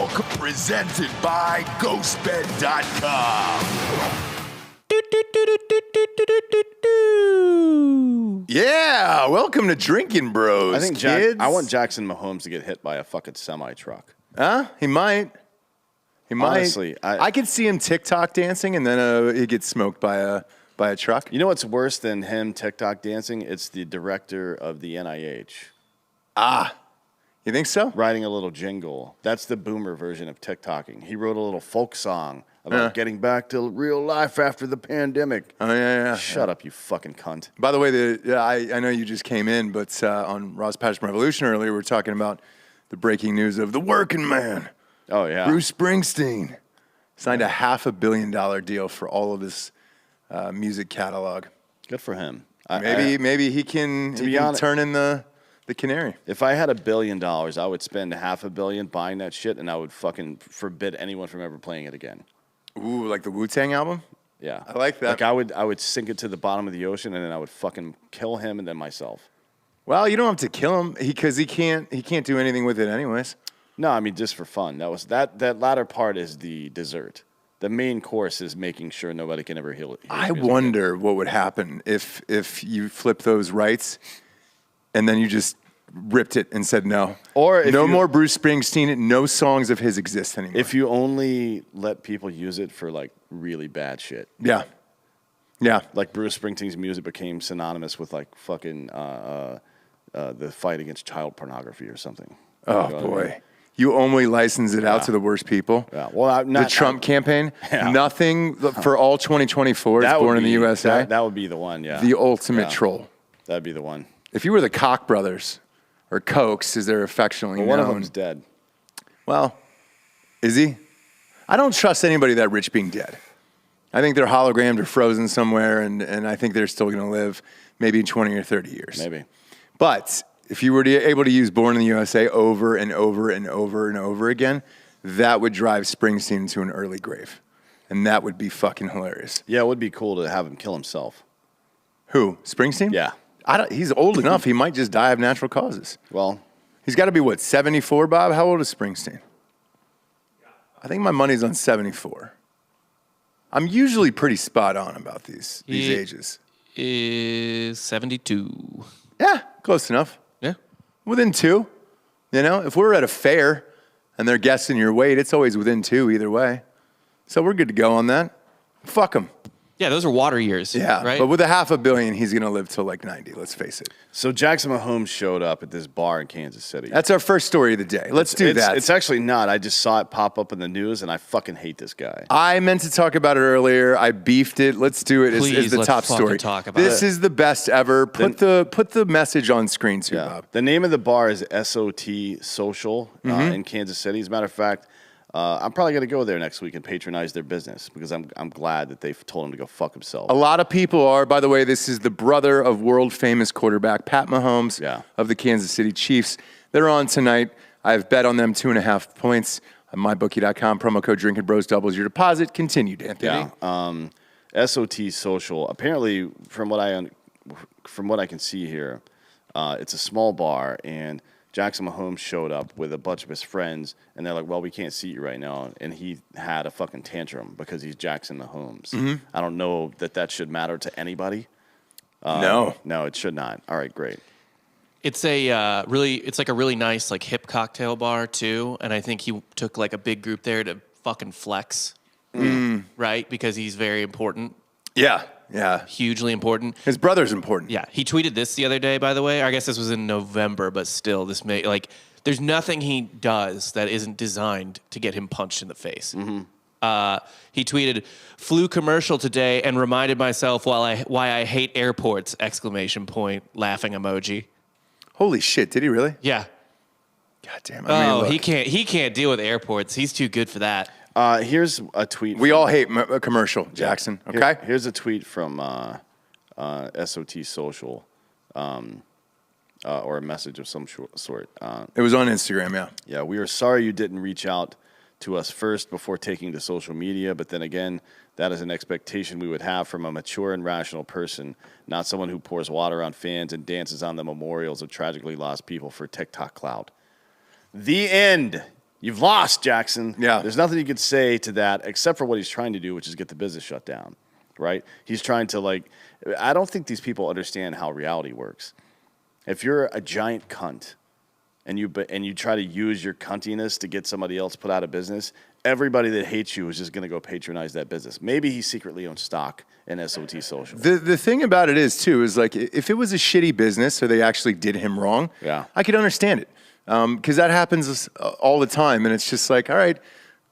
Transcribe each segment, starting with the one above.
Talk, presented by GhostBed.com. Yeah, welcome to Drinkin, Bros. I think kids. I want Jackson Mahomes to get hit by a fucking semi-truck. Huh? He might. He might. Honestly, I could see him TikTok dancing, and then he gets smoked by a truck. You know what's worse than him TikTok dancing? It's the director of the NIH. You think so? Writing a little jingle. That's the boomer version of TikToking. He wrote a little folk song about getting back to real life after the pandemic. Oh, yeah. Shut up, you fucking cunt. By the way, I know you just came in, but on Ross Passion Revolution earlier, we were talking about the breaking news of the working man. Oh, yeah. Bruce Springsteen signed a $500 million deal for all of his music catalog. Good for him. Maybe he can turn in the canary. If I had $1 billion, I would spend $500 million buying that shit, and I would fucking forbid anyone from ever playing it again. Ooh, like the Wu-Tang album? Yeah. I like that. Like I would sink it to the bottom of the ocean, and then I would fucking kill him and then myself. Well, you don't have to kill him because he can't do anything with it anyways. No, I mean just for fun. That latter part is the dessert. The main course is making sure nobody can ever heal it. I wonder what would happen if you flip those rights and then you just ripped it and said no. Or if no more Bruce Springsteen, no songs of his exist anymore. If you only let people use it for like really bad shit. Yeah. Like Bruce Springsteen's music became synonymous with like fucking the fight against child pornography or something. Oh, boy. I mean? You only license it out to the worst people. Yeah. Well, the Trump campaign. Yeah. Nothing for all 2024 is born in the USA. That would be the one, yeah. The ultimate troll. That'd be the one. If you were the Koch brothers, or Kochs, as they're affectionately known. One of them's dead. Well, is he? I don't trust anybody that rich being dead. I think they're hologrammed or frozen somewhere, and I think they're still going to live maybe 20 or 30 years. Maybe. But if you were able to use Born in the USA over and over and over and over again, that would drive Springsteen to an early grave. And that would be fucking hilarious. Yeah, it would be cool to have him kill himself. Who? Springsteen? Yeah. He's old enough. He might just die of natural causes. Well, he's got to be, 74, Bob? How old is Springsteen? I think my money's on 74. I'm usually pretty spot on about these ages. Is 72. Yeah, close enough. Yeah. Within 2. You know, if we're at a fair and they're guessing your weight, it's always within 2 either way. So we're good to go on that. Fuck him. Yeah, those are water years. Yeah, right? But with $500 million, he's going to live till like 90, let's face it. So Jackson Mahomes showed up at this bar in Kansas City. That's our first story of the day. Let's do that. It's actually not. I just saw it pop up in the news, and I fucking hate this guy. I meant to talk about it earlier. I beefed it. Let's do it. Please, it's the let's top fucking story. talk about this it. is the best ever. Put the message on screen too, Bob. The name of the bar is SOT Social in Kansas City. As a matter of fact, I'm probably going to go there next week and patronize their business because I'm glad that they've told him to go fuck himself. A lot of people are. By the way, this is the brother of world-famous quarterback Pat Mahomes of the Kansas City Chiefs. They're on tonight. I've bet on them 2.5 points on mybookie.com. Promo code Drinkin Bros doubles your deposit. Continued, Anthony. Yeah. SOT Social. Apparently, from what I can see here, it's a small bar, and Jackson Mahomes showed up with a bunch of his friends, and they're like, well, we can't seat you right now. And he had a fucking tantrum because he's Jackson Mahomes. Mm-hmm. I don't know that should matter to anybody. No, it should not. All right, great. It's it's like a really nice like hip cocktail bar too, and I think he took like a big group there to fucking flex, right? Because he's very important. Yeah. Hugely important. His brother's important. Yeah. He tweeted this the other day, by the way. I guess this was in November, but still, there's nothing he does that isn't designed to get him punched in the face. Mm-hmm. He tweeted, "Flew commercial today and reminded myself why I hate airports!" ! Laughing emoji. Holy shit! Did he really? Yeah. God damn. I mean, he can't deal with airports. He's too good for that. Here's a tweet. We all hate a commercial, Jackson. Okay. Here's a tweet from SOT Social, or a message of some sort. It was on Instagram, yeah. Yeah, we are sorry you didn't reach out to us first before taking to social media, but then again, that is an expectation we would have from a mature and rational person, not someone who pours water on fans and dances on the memorials of tragically lost people for TikTok clout. The end. You've lost, Jackson. Yeah. There's nothing you could say to that except for what he's trying to do, which is get the business shut down, right? He's trying to, I don't think these people understand how reality works. If you're a giant cunt and you try to use your cuntiness to get somebody else put out of business, everybody that hates you is just going to go patronize that business. Maybe he secretly owns stock in SOT Social. The thing about it is, too, is if it was a shitty business or they actually did him wrong, I could understand it. Because that happens all the time. And it's just all right,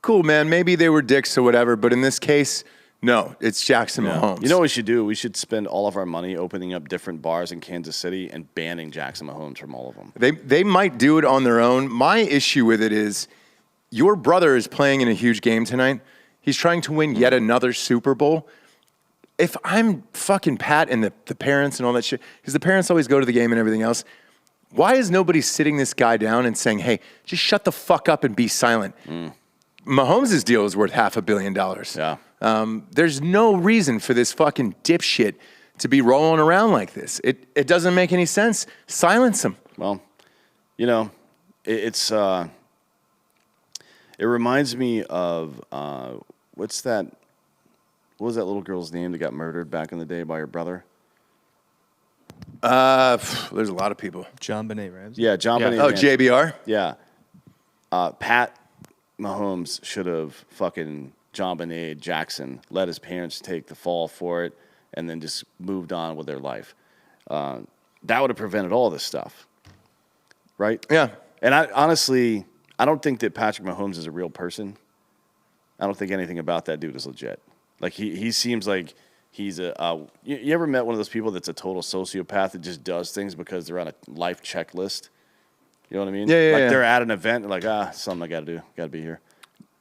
cool, man. Maybe they were dicks or whatever. But in this case, no, it's Jackson Mahomes. You know what we should do? We should spend all of our money opening up different bars in Kansas City and banning Jackson Mahomes from all of them. They might do it on their own. My issue with it is your brother is playing in a huge game tonight. He's trying to win yet another Super Bowl. If I'm fucking Pat and the parents and all that shit, because the parents always go to the game and everything else, why is nobody sitting this guy down and saying, hey, just shut the fuck up and be silent? Mahomes' deal is worth $500 million. Yeah. There's no reason for this fucking dipshit to be rolling around like this. It doesn't make any sense. Silence him. Well, it reminds me of, what was that little girl's name that got murdered back in the day by her brother? There's a lot of people. John Benet Ramsey. Yeah, John Benet Oh, Ramsey. JBR? Yeah. Pat Mahomes should have fucking John Benet Jackson, let his parents take the fall for it, and then just moved on with their life. That would have prevented all this stuff. Right? Yeah. And honestly, I don't think that Patrick Mahomes is a real person. I don't think anything about that dude is legit. He seems like he's you ever met one of those people that's a total sociopath that just does things because they're on a life checklist? You know what I mean? Yeah. They're at an event, and something I got to do. Got to be here.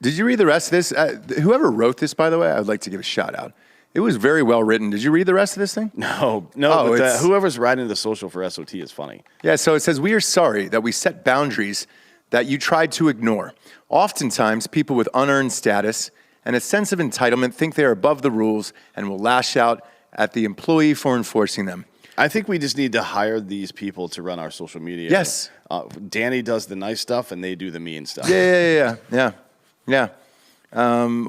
Did you read the rest of this? Whoever wrote this, by the way, I would like to give a shout out. It was very well written. Did you read the rest of this thing? No. Oh, But whoever's writing the social for SOT is funny. Yeah, so it says, we are sorry that we set boundaries that you tried to ignore. Oftentimes, people with unearned status and a sense of entitlement think they are above the rules and will lash out at the employee for enforcing them. I think we just need to hire these people to run our social media. Yes. Danny does the nice stuff, and they do the mean stuff. Yeah. I'll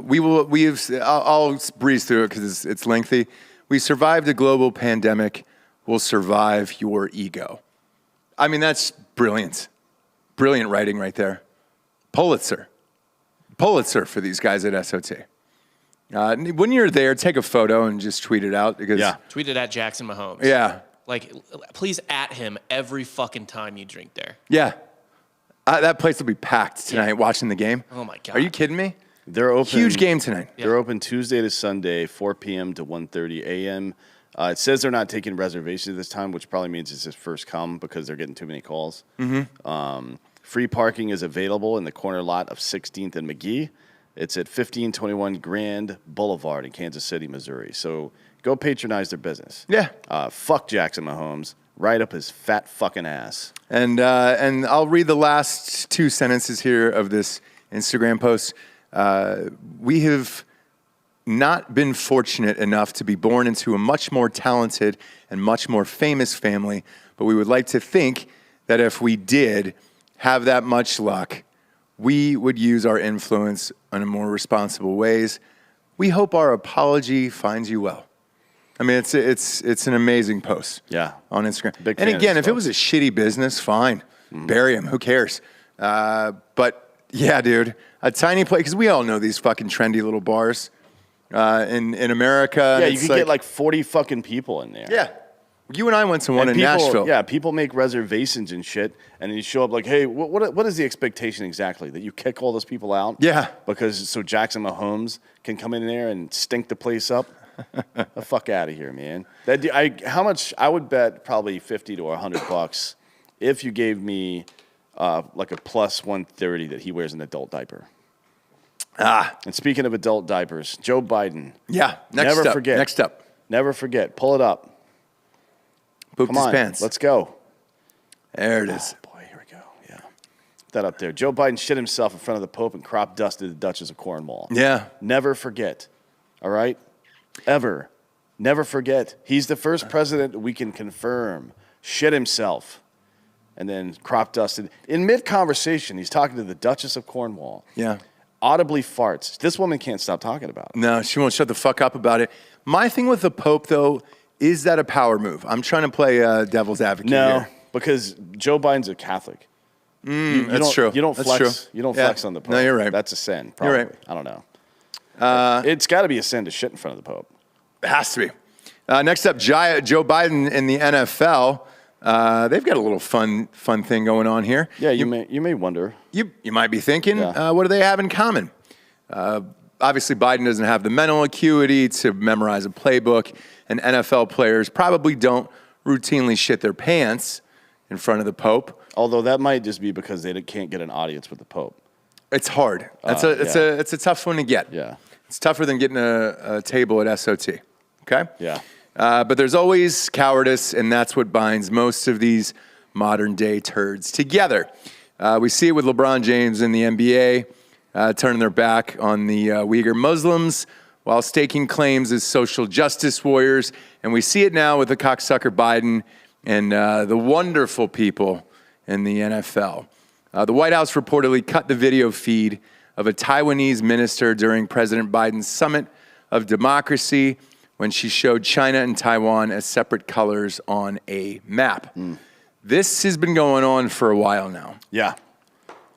breeze through it because it's lengthy. We survived a global pandemic. We'll survive your ego. I mean, that's brilliant. Brilliant writing right there. Pulitzer for these guys at SOT. When you're there, take a photo and just tweet it out. Because, Tweet it at Jackson Mahomes. Yeah. Please at him every fucking time you drink there. Yeah. That place will be packed tonight watching the game. Oh, my God. Are you kidding me? They're open. Huge game tonight. They're open Tuesday to Sunday, 4 p.m. to 1:30 a.m. It says they're not taking reservations this time, which probably means it's his first come because they're getting too many calls. Free parking is available in the corner lot of 16th and McGee. It's at 1521 Grand Boulevard in Kansas City, Missouri. So go patronize their business. Yeah. Fuck Jackson Mahomes. Right up his fat fucking ass. And I'll read the last two sentences here of this Instagram post. We have not been fortunate enough to be born into a much more talented and much more famous family, but we would like to think that if we did have that much luck, we would use our influence in more responsible ways. We hope our apology finds you well. I mean, it's an amazing post. On Instagram. Big and fan again, of if it was a shitty business, fine, bury him. Who cares? But yeah, dude, a tiny place because we all know these fucking trendy little bars in America. Yeah, you could get like 40 fucking people in there. Yeah. You and I went to one in Nashville. Yeah, people make reservations and shit, and then you show up like, hey, what is the expectation exactly? That you kick all those people out? Yeah. Because so Jackson Mahomes can come in there and stink the place up? The fuck out of here, man. How much? I would bet probably $50 to $100 if you gave me like a plus 130 that he wears an adult diaper. And speaking of adult diapers, Joe Biden. Yeah. Next up. Never forget. Pull it up. Pooped Come his on, pants. let's go. There it is. Oh, boy, here we go. Yeah. That up there. Joe Biden shit himself in front of the Pope and crop dusted the Duchess of Cornwall. Yeah. Never forget. All right? Ever. Never forget. He's the first president we can confirm shit himself and then crop dusted. In mid-conversation, he's talking to the Duchess of Cornwall. Yeah. Audibly farts. This woman can't stop talking about it. No, she won't shut the fuck up about it. My thing with the Pope, though, is that a power move? I'm trying to play devil's advocate here. Because Joe Biden's a Catholic. That's true. You don't That's flex. true. You don't flex on the Pope. No, you're right. That's a sin. Probably. You're right. I don't know. It's got to be a sin to shit in front of the Pope. It has to be. Next up, Joe Biden in the NFL. They've got a little fun thing going on here. Yeah, you may wonder. You might be thinking, what do they have in common? Obviously, Biden doesn't have the mental acuity to memorize a playbook, and NFL players probably don't routinely shit their pants in front of the Pope. Although that might just be because they can't get an audience with the Pope. It's hard. It's a tough one to get. Yeah. It's tougher than getting a table at SOT. Okay? Yeah. But there's always cowardice, and that's what binds most of these modern-day turds together. We see it with LeBron James in the NBA, turning their back on the Uyghur Muslims while staking claims as social justice warriors. And we see it now with the cocksucker Biden and the wonderful people in the NFL. The White House reportedly cut the video feed of a Taiwanese minister during President Biden's summit of democracy when she showed China and Taiwan as separate colors on a map. This has been going on for a while now. Yeah.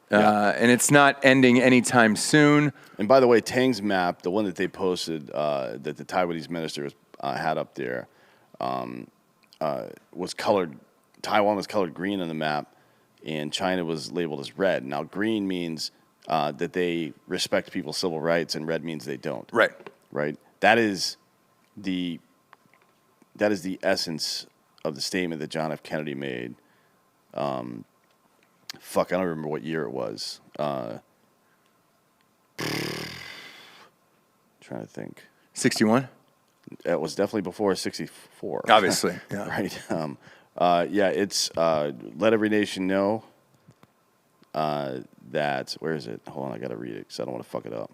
And it's not ending anytime soon. And by the way, Tang's map, the one that they posted that the Taiwanese minister had up there, was colored. Taiwan was colored green on the map, and China was labeled as red. Now, green means that they respect people's civil rights, and red means they don't. Right. Right. That is the essence of the statement that John F. Kennedy made. I don't remember what year it was. Trying to think. 61? It was definitely before 64. Obviously, yeah. Right. It's let every nation know that, where is it? Hold on, I got to read it because I don't want to fuck it up.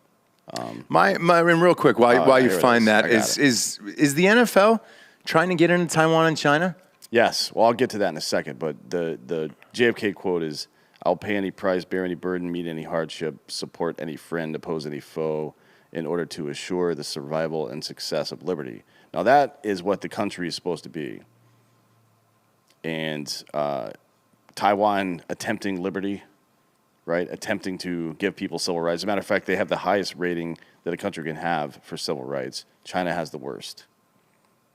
Real quick, while you find that, is the NFL trying to get into Taiwan and China? Yes. Well, I'll get to that in a second. But the JFK quote is, "I'll pay any price, bear any burden, meet any hardship, support any friend, oppose any foe, in order to assure the survival and success of liberty." Now, that is what the country is supposed to be. And Taiwan attempting liberty, right? Attempting to give people civil rights. As a matter of fact, they have the highest rating that a country can have for civil rights. China has the worst.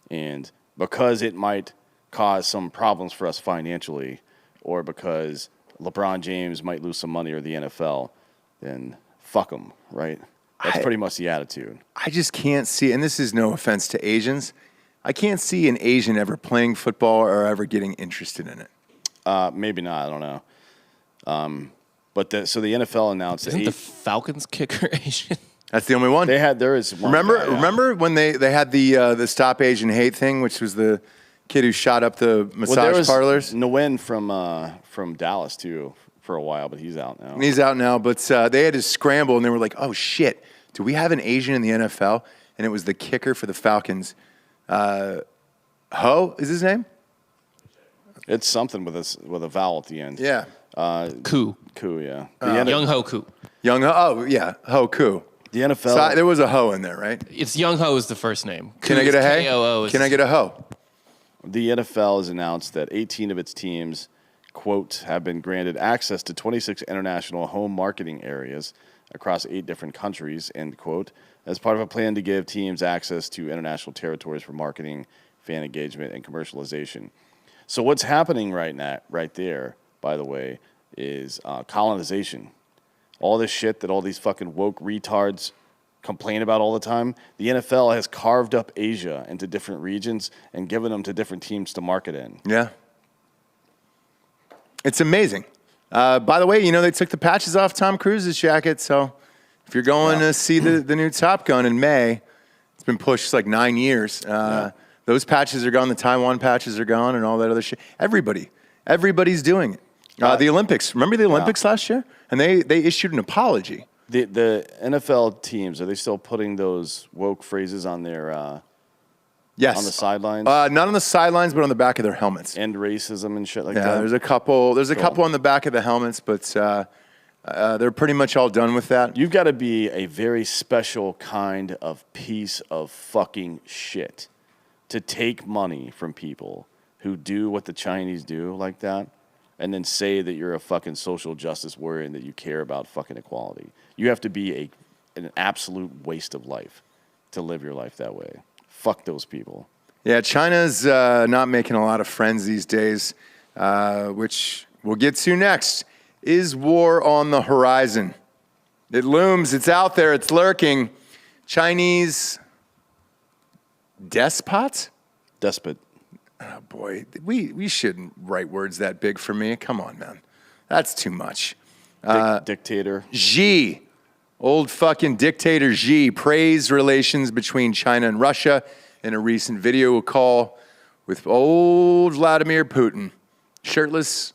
And because it might cause some problems for us financially, or because LeBron James might lose some money or the NFL, then fuck them, right? That's pretty much the attitude. I just can't see, and this is no offense to Asians, I can't see an Asian ever playing football or ever getting interested in it. Maybe not, I don't know. So the NFL announced Isn't the Falcons kicker Asian? That's the only one. There is one. Remember when they had the Stop Asian Hate thing, which was the kid who shot up the massage parlors? Nguyen from Dallas too for a while, but he's out now. He's out now, but they had to scramble, and they were like, "Oh shit, do we have an Asian in the NFL?" And it was the kicker for the Falcons. Ho is his name? It's something with a vowel at the end. Yeah. Koo, yeah. Young Ho Koo. Young Ho. Oh yeah, Ho Koo. The NFL. So there was a Ho in there, right? It's Young Ho is the first name. Can I get a hey? K-O-O Can I get a Ho? The NFL has announced that 18 of its teams, quote, have been granted access to 26 international home marketing areas across 8 different countries, end quote, as part of a plan to give teams access to international territories for marketing, fan engagement, and commercialization. So what's happening right there, by the way, is colonization. All this shit that all these fucking woke retards complain about all the time, the NFL has carved up Asia into different regions and given them to different teams to market in. Yeah. It's amazing. By the way, they took the patches off Tom Cruise's jacket, so if you're going to see the new Top Gun in May, it's been pushed like 9 years. Those patches are gone, the Taiwan patches are gone, and all that other shit. Everybody's doing it. The Olympics. Remember the Olympics last year? And they issued an apology. The NFL teams, are they still putting those woke phrases on their Yes. On the sidelines? Not on the sidelines, but on the back of their helmets. And racism and shit like Yeah, that? there's a couple on the back of the helmets, but they're pretty much all done with that. You've got to be a very special kind of piece of fucking shit to take money from people who do what the Chinese do like that and then say that you're a fucking social justice warrior and that you care about fucking equality. You have to be an absolute waste of life to live your life that way. Fuck those people. Yeah, China's not making a lot of friends these days, which we'll get to next. Is war on the horizon? It looms. It's out there. It's lurking. Chinese despots? Despot. Oh, boy. We shouldn't write words that big for me. Come on, man. That's too much. Dictator. Xi, old fucking dictator Xi, praised relations between China and Russia in a recent video call with old Vladimir Putin, shirtless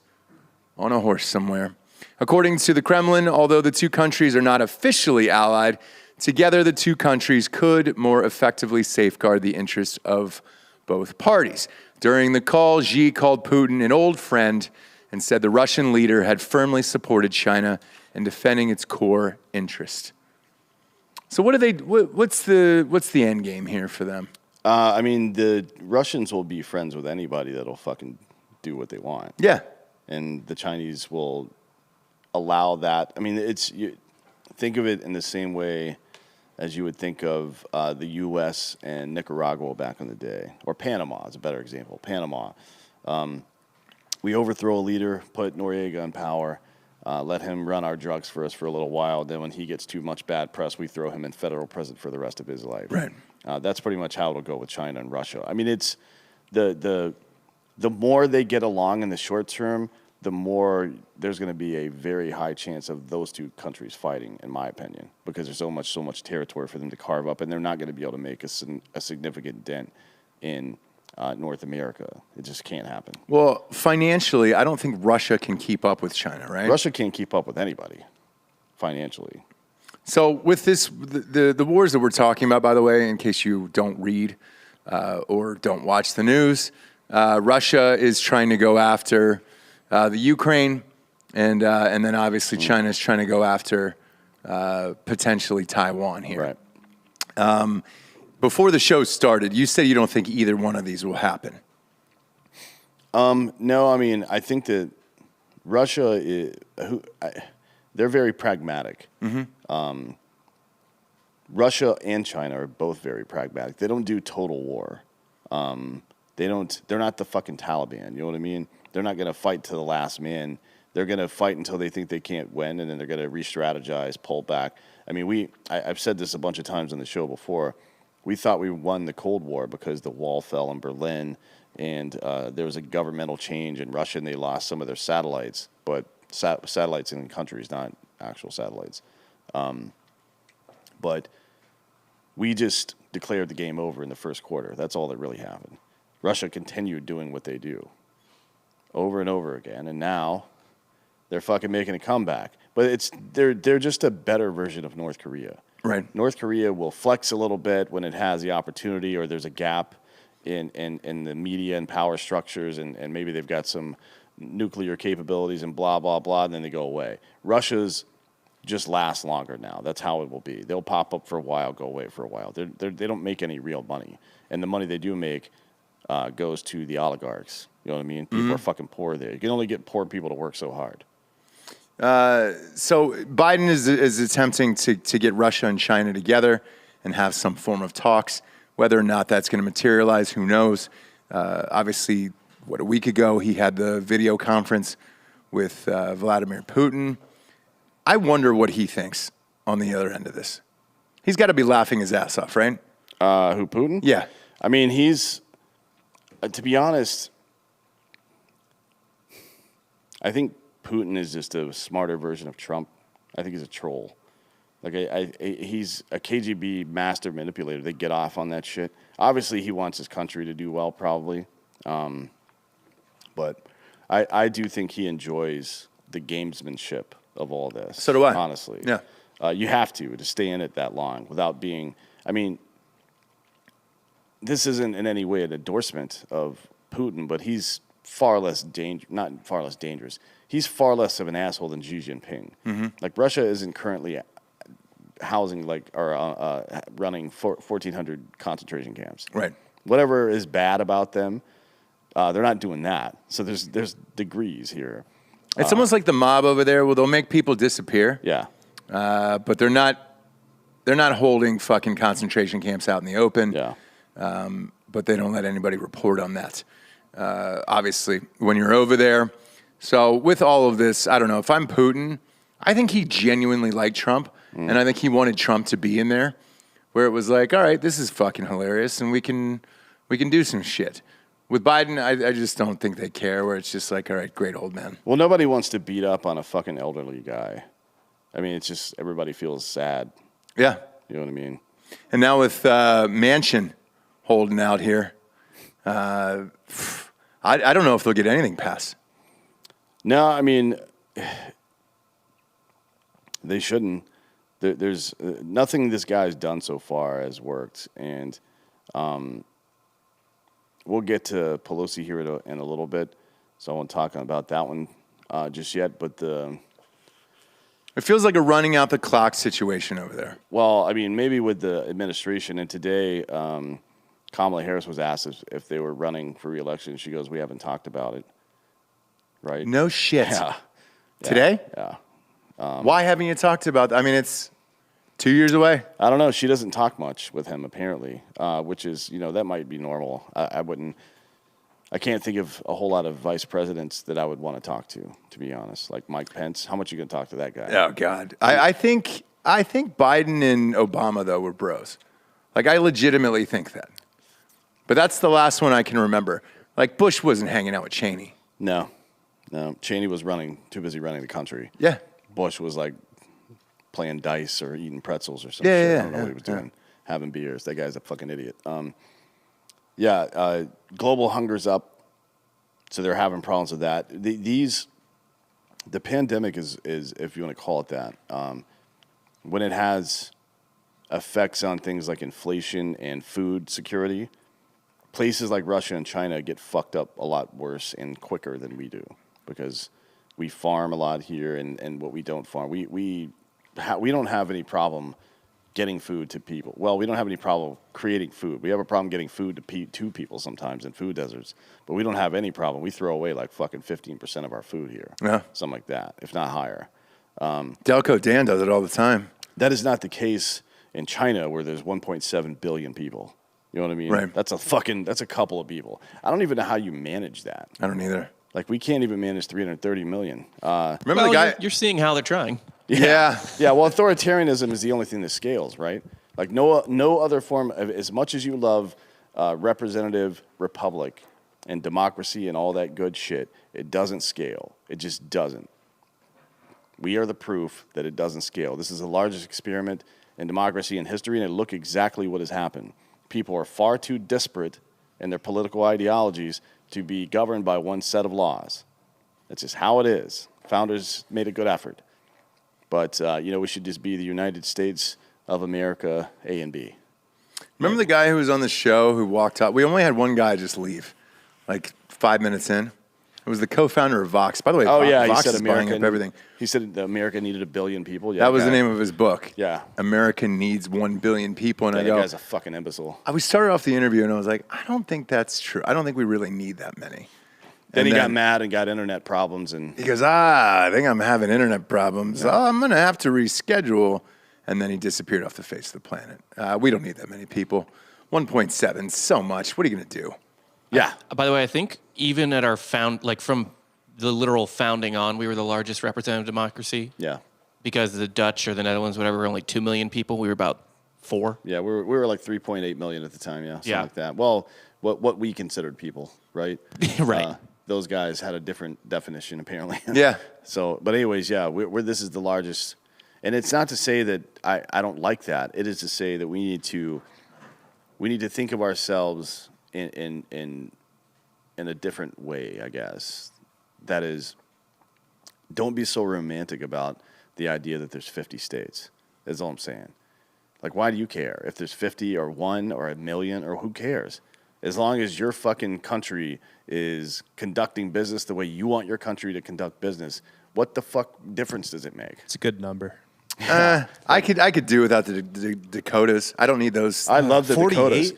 on a horse somewhere. According to the Kremlin, although the two countries are not officially allied, together the two countries could more effectively safeguard the interests of both parties. During the call, Xi called Putin an old friend and said the Russian leader had firmly supported China in defending its core interest. So what's the end game here for them? I mean, the Russians will be friends with anybody that'll fucking do what they want. Yeah. And the Chinese will allow that. I mean, think of it in the same way as you would think of the U.S. and Nicaragua back in the day. Or Panama is a better example. Panama. We overthrow a leader, put Noriega in power, let him run our drugs for us for a little while. Then when he gets too much bad press, we throw him in federal prison for the rest of his life. Right. That's pretty much how it'll go with China and Russia. I mean, it's the more they get along in the short term, the more there's going to be a very high chance of those two countries fighting, in my opinion, because there's so much territory for them to carve up, and they're not going to be able to make a significant dent in North America. It just can't happen. Well, financially, I don't think Russia can keep up with China, right? Russia can't keep up with anybody financially. So with this, the wars that we're talking about, by the way, in case you don't read or don't watch the news, Russia is trying to go after the Ukraine, and then obviously China is trying to go after potentially Taiwan here. Right. Before the show started, you said you don't think either one of these will happen. No, I mean, I think that Russia, they're very pragmatic. Mm-hmm. Russia and China are both very pragmatic. They don't do total war. They're not the fucking Taliban. You know what I mean? They're not going to fight to the last man. They're going to fight until they think they can't win, and then they're going to re-strategize, pull back. I mean, I've said this a bunch of times on the show before. We thought we won the Cold War because the wall fell in Berlin, and there was a governmental change in Russia, and they lost some of their satellites. But satellites in countries, not actual satellites. But we just declared the game over in the first quarter. That's all that really happened. Russia continued doing what they do over and over again, and now they're fucking making a comeback. But they're just a better version of North Korea. Right. North Korea will flex a little bit when it has the opportunity, or there's a gap in the media and power structures, and maybe they've got some nuclear capabilities and blah, blah, blah, and then they go away. Russia's just last longer now. That's how it will be. They'll pop up for a while, go away for a while. They don't make any real money. And the money they do make goes to the oligarchs. You know what I mean? People are fucking poor there. You can only get poor people to work so hard. So Biden is attempting to get Russia and China together and have some form of talks. Whether or not that's going to materialize, who knows? Obviously, a week ago, he had the video conference with Vladimir Putin. I wonder what he thinks on the other end of this. He's got to be laughing his ass off, right? Who, Putin? Yeah. I mean, he's, to be honest, I think Putin is just a smarter version of Trump. I think he's a troll. Like, he's a KGB master manipulator. They get off on that shit. Obviously, he wants his country to do well, probably. But I do think he enjoys the gamesmanship of all this. So do I. Honestly. Yeah. You have to stay in it that long without being... I mean, this isn't in any way an endorsement of Putin, but he's far less dangerous. He's far less of an asshole than Xi Jinping. Mm-hmm. Like Russia isn't currently housing running 1,400 concentration camps. Right. Whatever is bad about them, they're not doing that. So there's degrees here. It's almost like the mob over there. Well, they'll make people disappear. Yeah. But they're not holding fucking concentration camps out in the open. Yeah. But they don't let anybody report on that. Obviously, when you're over there. So with all of this, I don't know. If I'm Putin, I think he genuinely liked Trump. And I think he wanted Trump to be in there where it was like, all right, this is fucking hilarious. And we can do some shit. With Biden, I just don't think they care where it's just like, all right, great old man. Well, nobody wants to beat up on a fucking elderly guy. I mean, it's just everybody feels sad. Yeah. You know what I mean? And now with Manchin holding out here, I don't know if they'll get anything passed. No, I mean, they shouldn't. There's nothing this guy's done so far has worked. And we'll get to Pelosi here in a little bit. So I won't talk about that one just yet. But it feels like a running out the clock situation over there. Well, I mean, maybe with the administration. And today, Kamala Harris was asked if they were running for re-election. She goes, "We haven't talked about it." Right? No shit. Yeah. Today? Yeah. Why haven't you talked about that? I mean, it's 2 years away. I don't know. She doesn't talk much with him, apparently, which is, that might be normal. I can't think of a whole lot of vice presidents that I would want to talk to be honest. Like Mike Pence. How much are you going to talk to that guy? Oh, God. I think Biden and Obama, though, were bros. Like, I legitimately think that. But that's the last one I can remember. Like, Bush wasn't hanging out with Cheney. No. Cheney was too busy running the country. Yeah. Bush was like playing dice or eating pretzels or something. Yeah. I don't know what he was doing. Having beers. That guy's a fucking idiot. Global hunger's up, so they're having problems with that. The pandemic is, if you want to call it that, when it has effects on things like inflation and food security, places like Russia and China get fucked up a lot worse and quicker than we do because we farm a lot here, and what we don't farm, we don't have any problem getting food to people. Well, we don't have any problem creating food. We have a problem getting food to people sometimes in food deserts, but we don't have any problem. We throw away like fucking 15% of our food here. Yeah. Something like that, if not higher. Delco Dan does it all the time. That is not the case in China where there's 1.7 billion people. You know what I mean? Right. That's a couple of people. I don't even know how you manage that. I don't either. Like, we can't even manage 330 million. Remember the guy? You're seeing how they're trying. Yeah. Yeah, well, authoritarianism is the only thing that scales, right? Like, no other form of, as much as you love representative republic and democracy and all that good shit, it doesn't scale. It just doesn't. We are the proof that it doesn't scale. This is the largest experiment in democracy in history, and look exactly what has happened. People are far too disparate in their political ideologies to be governed by one set of laws. That's just how it is. Founders made a good effort. But, we should just be the United States of America, A and B. Remember the guy who was on the show who walked out? We only had one guy just leave, like 5 minutes in. It was the co-founder of Vox. By the way, Vox he said is buying up everything. He said that America needed 1 billion people. Yeah, That was the name of his book. Yeah. America needs 1 billion people. And that I go, guy's a fucking imbecile. we started off the interview and I was like, I don't think that's true. I don't think we really need that many. Then he got mad and got internet problems. And he goes, I think I'm having internet problems. Yeah. I'm going to have to reschedule. And then he disappeared off the face of the planet. We don't need that many people. 1.7, so much. What are you going to do? Yeah. By the way, I think even at our from the literal founding on, we were the largest representative democracy. Yeah. Because the Dutch or the Netherlands, whatever, were only 2 million people. We were about 4. Yeah, we were like 3.8 million at the time. Yeah, something like that. Well, what we considered people, right? Right. Those guys had a different definition, apparently. Yeah. So, but anyways, yeah, this is the largest, and it's not to say that I don't like that. It is to say that we need to think of ourselves in a different way, I guess. That is, don't be so romantic about the idea that there's 50 states. That's all I'm saying. Like, why do you care if there's 50 or 1 or a million or who cares? As long as your fucking country is conducting business the way you want your country to conduct business, what the fuck difference does it make? It's a good number. I could do without the Dakotas. I don't need those. I love the 48? Dakotas.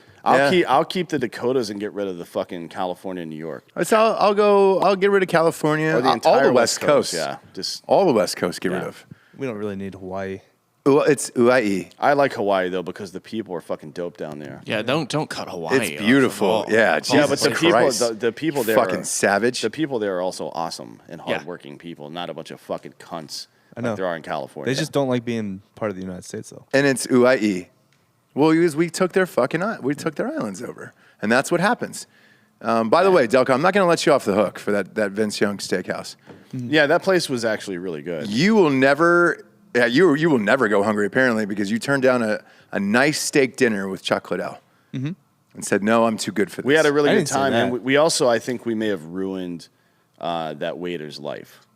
I'll keep the Dakotas and get rid of the fucking California and New York. So I'll get rid of California. Or the all entire the West Coast. Yeah. Just All the West Coast get rid of. We don't really need Hawaii. It's Hawaii. I like Hawaii though because the people are fucking dope down there. Yeah, don't cut Hawaii. It's beautiful. off. Yeah, Yeah, but Jesus the people there fucking are, savage. The people there are also awesome and hardworking people, not a bunch of fucking cunts I know. like there are in California. They just don't like being part of the United States, though. And it's Hawaii. Well, we took their islands over, and that's what happens. By the way, Delco, I'm not going to let you off the hook for that Vince Young steakhouse. Yeah, that place was actually really good. You will never. Yeah, you will never go hungry, apparently, because you turned down a nice steak dinner with Chuck Liddell and said, no, I'm too good for this. We had a really I good didn't say time, that. and we also, I think we may have ruined that waiter's life.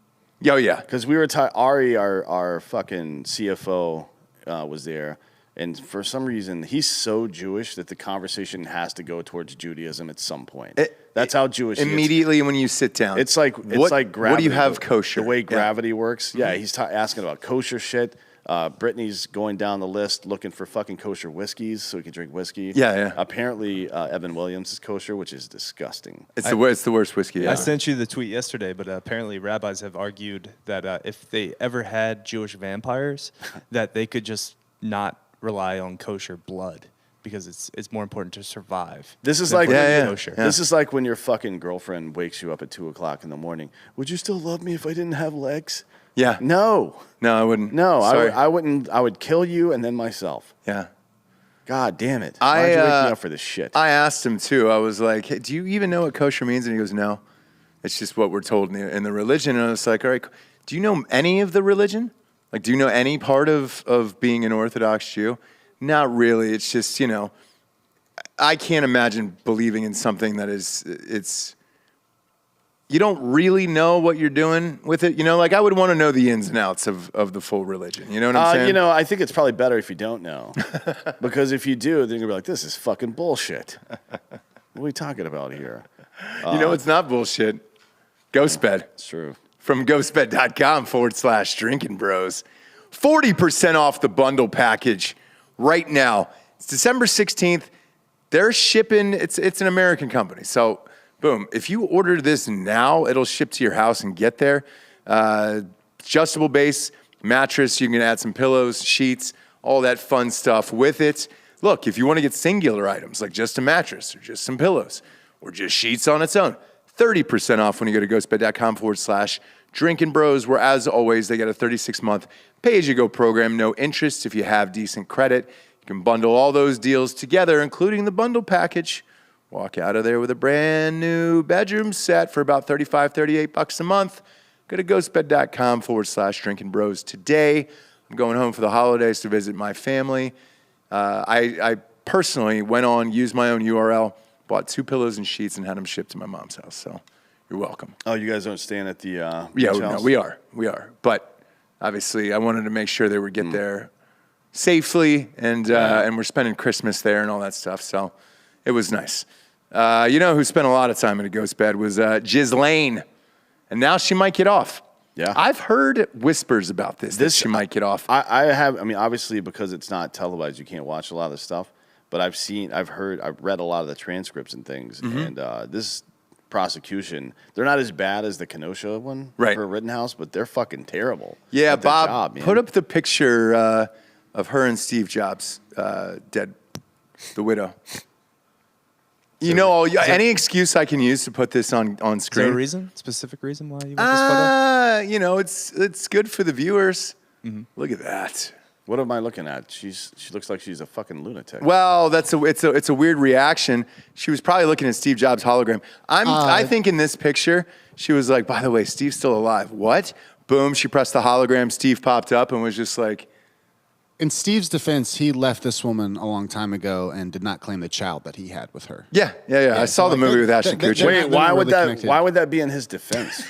Oh, yeah. Because we were, Ari, our fucking CFO, was there, and for some reason, he's so Jewish that the conversation has to go towards Judaism at some point. That's how Jewish he is. Immediately when you sit down. It's like gravity. What do you have kosher? The way gravity works. Yeah, he's asking about kosher shit. Brittany's going down the list looking for fucking kosher whiskeys so he can drink whiskey. Yeah. Apparently, Evan Williams is kosher, which is disgusting. It's the worst whiskey. I Yeah. sent you the tweet yesterday, but apparently rabbis have argued that if they ever had Jewish vampires, that they could just not rely on kosher blood because it's more important to survive. This is than like for Yeah. kosher. This is like when your fucking girlfriend wakes you up at 2:00 in the morning. Would you still love me if I didn't have legs? Yeah. No, No, I wouldn't. no, Sorry. I wouldn't. I would kill you and then myself. Yeah. God damn it! Why'd you wake me up for this shit? I asked him too. I was like, hey, do you even know what kosher means? And he goes, no. It's just what we're told in the religion. And I was like, all right, do you know any of the religion? Like, do you know any part of being an Orthodox Jew? Not really. It's just, I can't imagine believing in something that it's you don't really know what you're doing with it. Like I would want to know the ins and outs of the full religion. You know what I'm saying? I think it's probably better if you don't know. Because if you do, then you're going to be like, this is fucking bullshit. What are we talking about here? It's not bullshit. Ghostbed. It's true. From ghostbed.com/drinking bros. 40% off the bundle package right now. It's December 16th. They're shipping, it's an American company. So, boom, if you order this now, it'll ship to your house and get there. Adjustable base, mattress, you can add some pillows, sheets, all that fun stuff with it. Look, if you want to get singular items like just a mattress or just some pillows or just sheets on its own, 30% off when you go to ghostbed.com/drinking bros, where as always, they get a 36-month pay-as-you-go program, no interest if you have decent credit. You can bundle all those deals together, including the bundle package. Walk out of there with a brand new bedroom set for about $38 a month. Go to ghostbed.com/drinking bros today. I'm going home for the holidays to visit my family. I personally used my own URL, bought 2 pillows and sheets and had them shipped to my mom's house. So you're welcome. Oh, you guys aren't staying at the Yeah, beach no, house? we are. But obviously, I wanted to make sure they would get there safely, and we're spending Christmas there and all that stuff. So it was nice. Who spent a lot of time in a ghost bed was Ghislaine, and now she might get off. Yeah. I've heard whispers about that she might get off. I mean, obviously, because it's not televised, you can't watch a lot of this stuff. But I've read a lot of the transcripts and things, and this prosecution, they're not as bad as the Kenosha one for Rittenhouse, but they're fucking terrible. Yeah, at their Bob, job, man. put up the picture of her and Steve Jobs dead, the widow. Any excuse I can use to put this on screen. Is there a specific reason why you want this photo? It's good for the viewers. Look at that. What am I looking at? She looks like she's a fucking lunatic. Well, it's a weird reaction. She was probably looking at Steve Jobs' hologram. I think in this picture, she was like, by the way, Steve's still alive. What? Boom, she pressed the hologram. Steve popped up and was just like. In Steve's defense, he left this woman a long time ago and did not claim the child that he had with her. Yeah. I saw the movie with Ashton Kutcher. Wait, why would that be in his defense?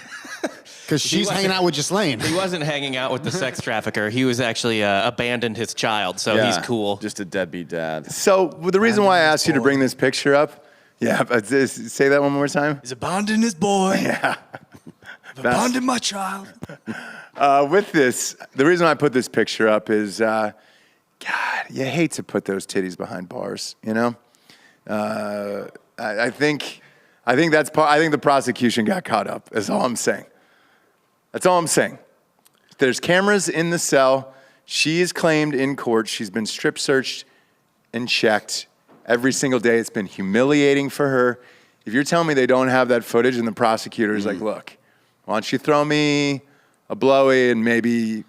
Because she's hanging out with Ghislaine. He wasn't hanging out with the sex trafficker. He was actually abandoned his child, so he's cool. Just a deadbeat dad. So the reason why I asked you to bring this picture up, say that one more time. He's abandoning his boy. Yeah. Abandoned my child. With this, the reason I put this picture up is, God, you hate to put those titties behind bars, you know? I think that's part. I think the prosecution got caught up. That's all I'm saying. That's all I'm saying. There's cameras in the cell. She is claimed in court. She's been strip searched and checked every single day. It's been humiliating for her. If you're telling me they don't have that footage and the prosecutor is like, look, why don't you throw me a blowy and maybe,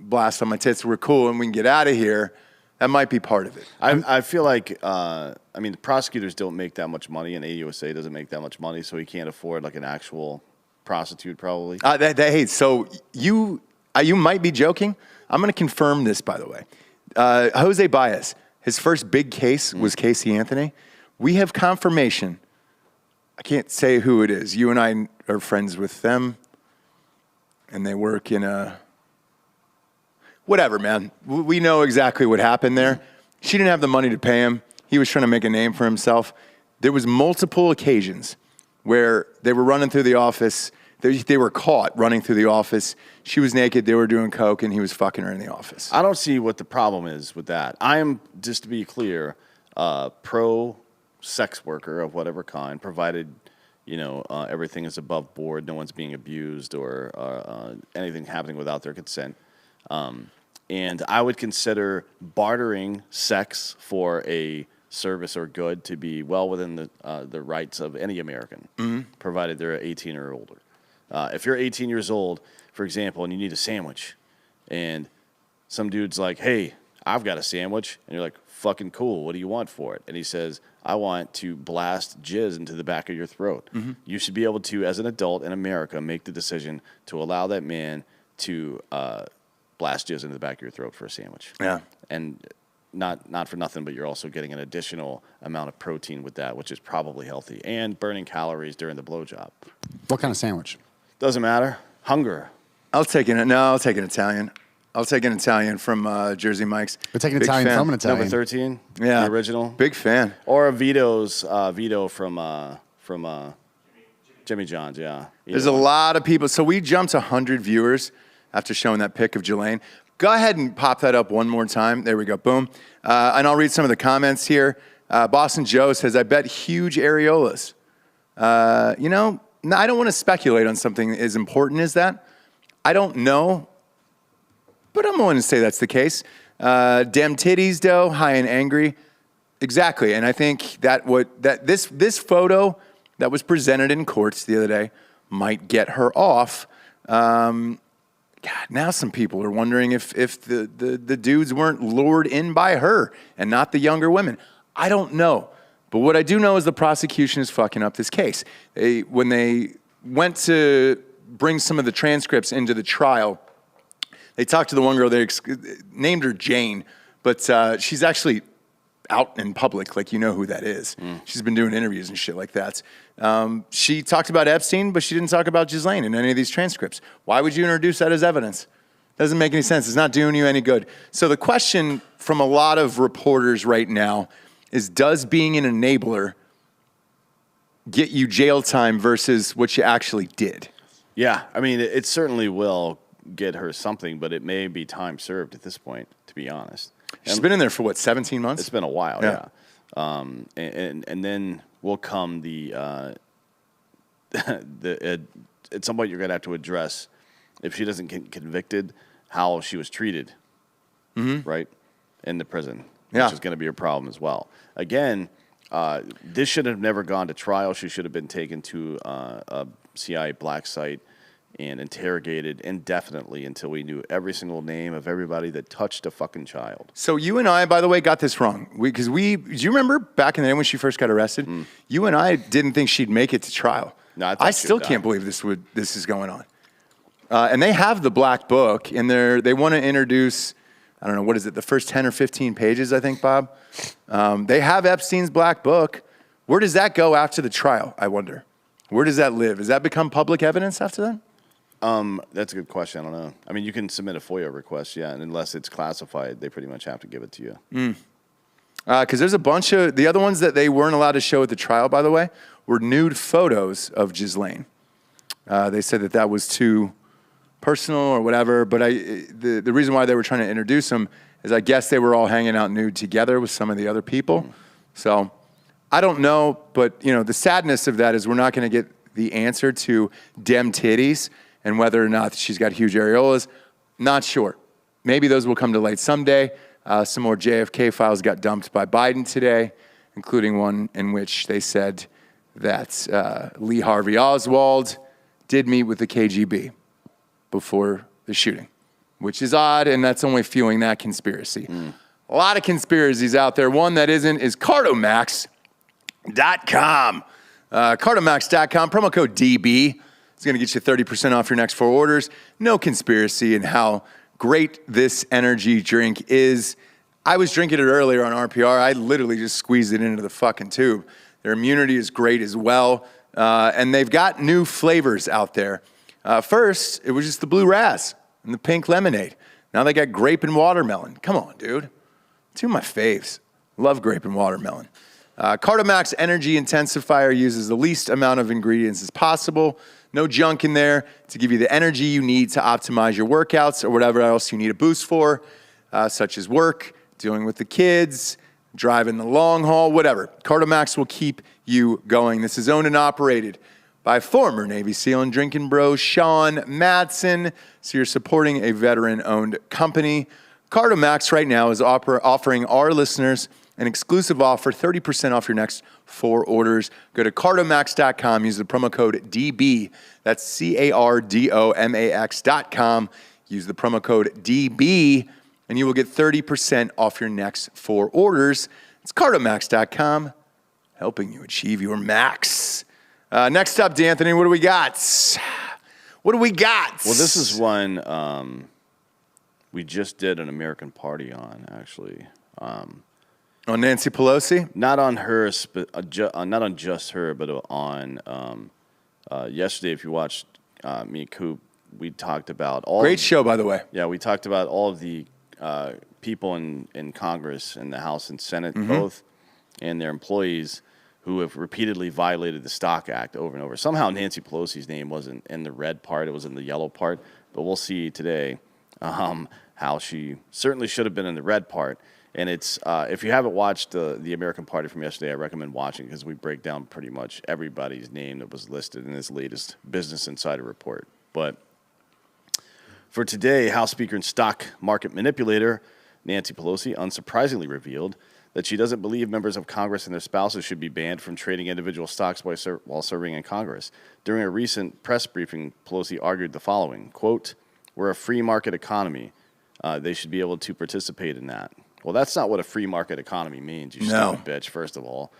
blast on my tits, we're cool and we can get out of here, that might be part of it. I feel like, the prosecutors don't make that much money, and AUSA doesn't make that much money, so he can't afford like an actual prostitute probably. Hey, so you might be joking. I'm going to confirm this, by the way. Jose Baez, his first big case was Casey Anthony. We have confirmation. I can't say who it is. You and I are friends with them, and they work in a... Whatever, man. We know exactly what happened there. She didn't have the money to pay him. He was trying to make a name for himself. There was multiple occasions where they were running through the office. They were caught running through the office. She was naked. They were doing coke, and he was fucking her in the office. I don't see what the problem is with that. I am, just to be clear, pro sex worker of whatever kind, provided everything is above board, no one's being abused or anything happening without their consent. And I would consider bartering sex for a service or good to be well within the rights of any American, provided they're 18 or older. If you're 18 years old, for example, and you need a sandwich, and some dude's like, hey, I've got a sandwich, and you're like, fucking cool, what do you want for it? And he says, I want to blast jizz into the back of your throat. You should be able to, as an adult in America, make the decision to allow that man to blast jizz into the back of your throat for a sandwich. Yeah. And not for nothing, but you're also getting an additional amount of protein with that, which is probably healthy, and burning calories during the blowjob. What kind of sandwich? Doesn't matter. Hunger. I'll take an Italian. I'll take an Italian from Jersey Mike's. We're taking Big Italian fan. from an Italian. Number 13. Yeah. The original. Big fan. Or a Vito from Jimmy John's. Yeah. There's a lot of people. So we jumped 100 viewers after showing that pic of Ghislaine. Go ahead and pop that up one more time. There we go. Boom. And I'll read some of the comments here. Boston Joe says, I bet huge areolas. I don't want to speculate on something as important as that. I don't know, but I'm willing to say that's the case. Dem titties, though, high and angry. Exactly. And I think this photo that was presented in courts the other day might get her off. God, now some people are wondering if the dudes weren't lured in by her and not the younger women. I don't know. But what I do know is the prosecution is fucking up this case. When they went to bring some of the transcripts into the trial, they talked to the one girl, they named her Jane, but she's actually out in public, like you know who that is. She's been doing interviews and shit like that. She talked about Epstein, but she didn't talk about Ghislaine in any of these transcripts. Why would you introduce that as evidence? Doesn't make any sense. It's not doing you any good. So the question from a lot of reporters right now is, does being an enabler get you jail time versus what you actually did? Yeah, I mean, it certainly will get her something, but it may be time served at this point, to be honest. She's been in there for, what, 17 months? It's been a while, yeah. And then will come at some point you're going to have to address, if she doesn't get convicted, how she was treated, right, in the prison, which is going to be a problem as well. Again, this should have never gone to trial. She should have been taken to a CIA black site and interrogated indefinitely until we knew every single name of everybody that touched a fucking child. So you and I, by the way, got this wrong. Do you remember back in the day when she first got arrested? You and I didn't think she'd make it to trial. No, I still can't believe this is going on. And they have the black book, and they want to introduce, I don't know, what is it, the first 10 or 15 pages, I think, Bob? They have Epstein's black book. Where does that go after the trial, I wonder? Where does that live? Does that become public evidence after that? That's a good question. I don't know. I mean, you can submit a FOIA request, yeah, and unless it's classified, they pretty much have to give it to you. Because there's a bunch of the other ones that they weren't allowed to show at the trial, by the way, were nude photos of Ghislaine. They said that was too personal or whatever, but the reason why they were trying to introduce them is I guess they were all hanging out nude together with some of the other people. So I don't know, but the sadness of that is we're not going to get the answer to dem titties and whether or not she's got huge areolas. Not sure. Maybe those will come to light someday. Some more JFK files got dumped by Biden today, including one in which they said that Lee Harvey Oswald did meet with the KGB before the shooting, which is odd, and that's only fueling that conspiracy. A lot of conspiracies out there. One that isn't is Cardamax.com. Cardamax.com, promo code DB. It's going to get you 30% off your next 4 orders. No conspiracy in how great this energy drink is. I was drinking it earlier on RPR. I literally just squeezed it into the fucking tube. Their immunity is great as well. And they've got new flavors out there. First, it was just the blue ras and the pink lemonade. Now they got grape and watermelon. Come on, dude. 2 of my faves. Love grape and watermelon. Cardamax Energy Intensifier uses the least amount of ingredients as possible. No junk in there to give you the energy you need to optimize your workouts or whatever else you need a boost for, such as work, dealing with the kids, driving the long haul, whatever. Cardamax will keep you going. This is owned and operated by former Navy SEAL and drinking bro Sean Madsen. So you're supporting a veteran-owned company. Cardamax right now is offering our listeners an exclusive offer, 30% off your next 4 orders. Go to Cardamax.com. Use the promo code DB. That's CARDOMAX.com. Use the promo code DB, and you will get 30% off your next 4 orders. It's Cardamax.com, helping you achieve your max. Next up, D'Anthony, what do we got? What do we got? Well, this is one we just did an American Party on, actually. On Nancy Pelosi? Not on her, not on just her, but on yesterday. If you watched me and Coop, we talked about all. Great show, by the way. Yeah, we talked about all of the people in Congress, in the House and Senate, both, and their employees who have repeatedly violated the Stock Act over and over. Somehow Nancy Pelosi's name wasn't in the red part; it was in the yellow part. But we'll see today how she certainly should have been in the red part. And it's if you haven't watched the American Party from yesterday, I recommend watching because we break down pretty much everybody's name that was listed in this latest Business Insider report. But for today, House Speaker and stock market manipulator Nancy Pelosi unsurprisingly revealed that she doesn't believe members of Congress and their spouses should be banned from trading individual stocks while serving in Congress. During a recent press briefing, Pelosi argued the following, quote, "We're a free market economy. They should be able to participate in that." Well, that's not what a free market economy means, you stupid bitch, first of all.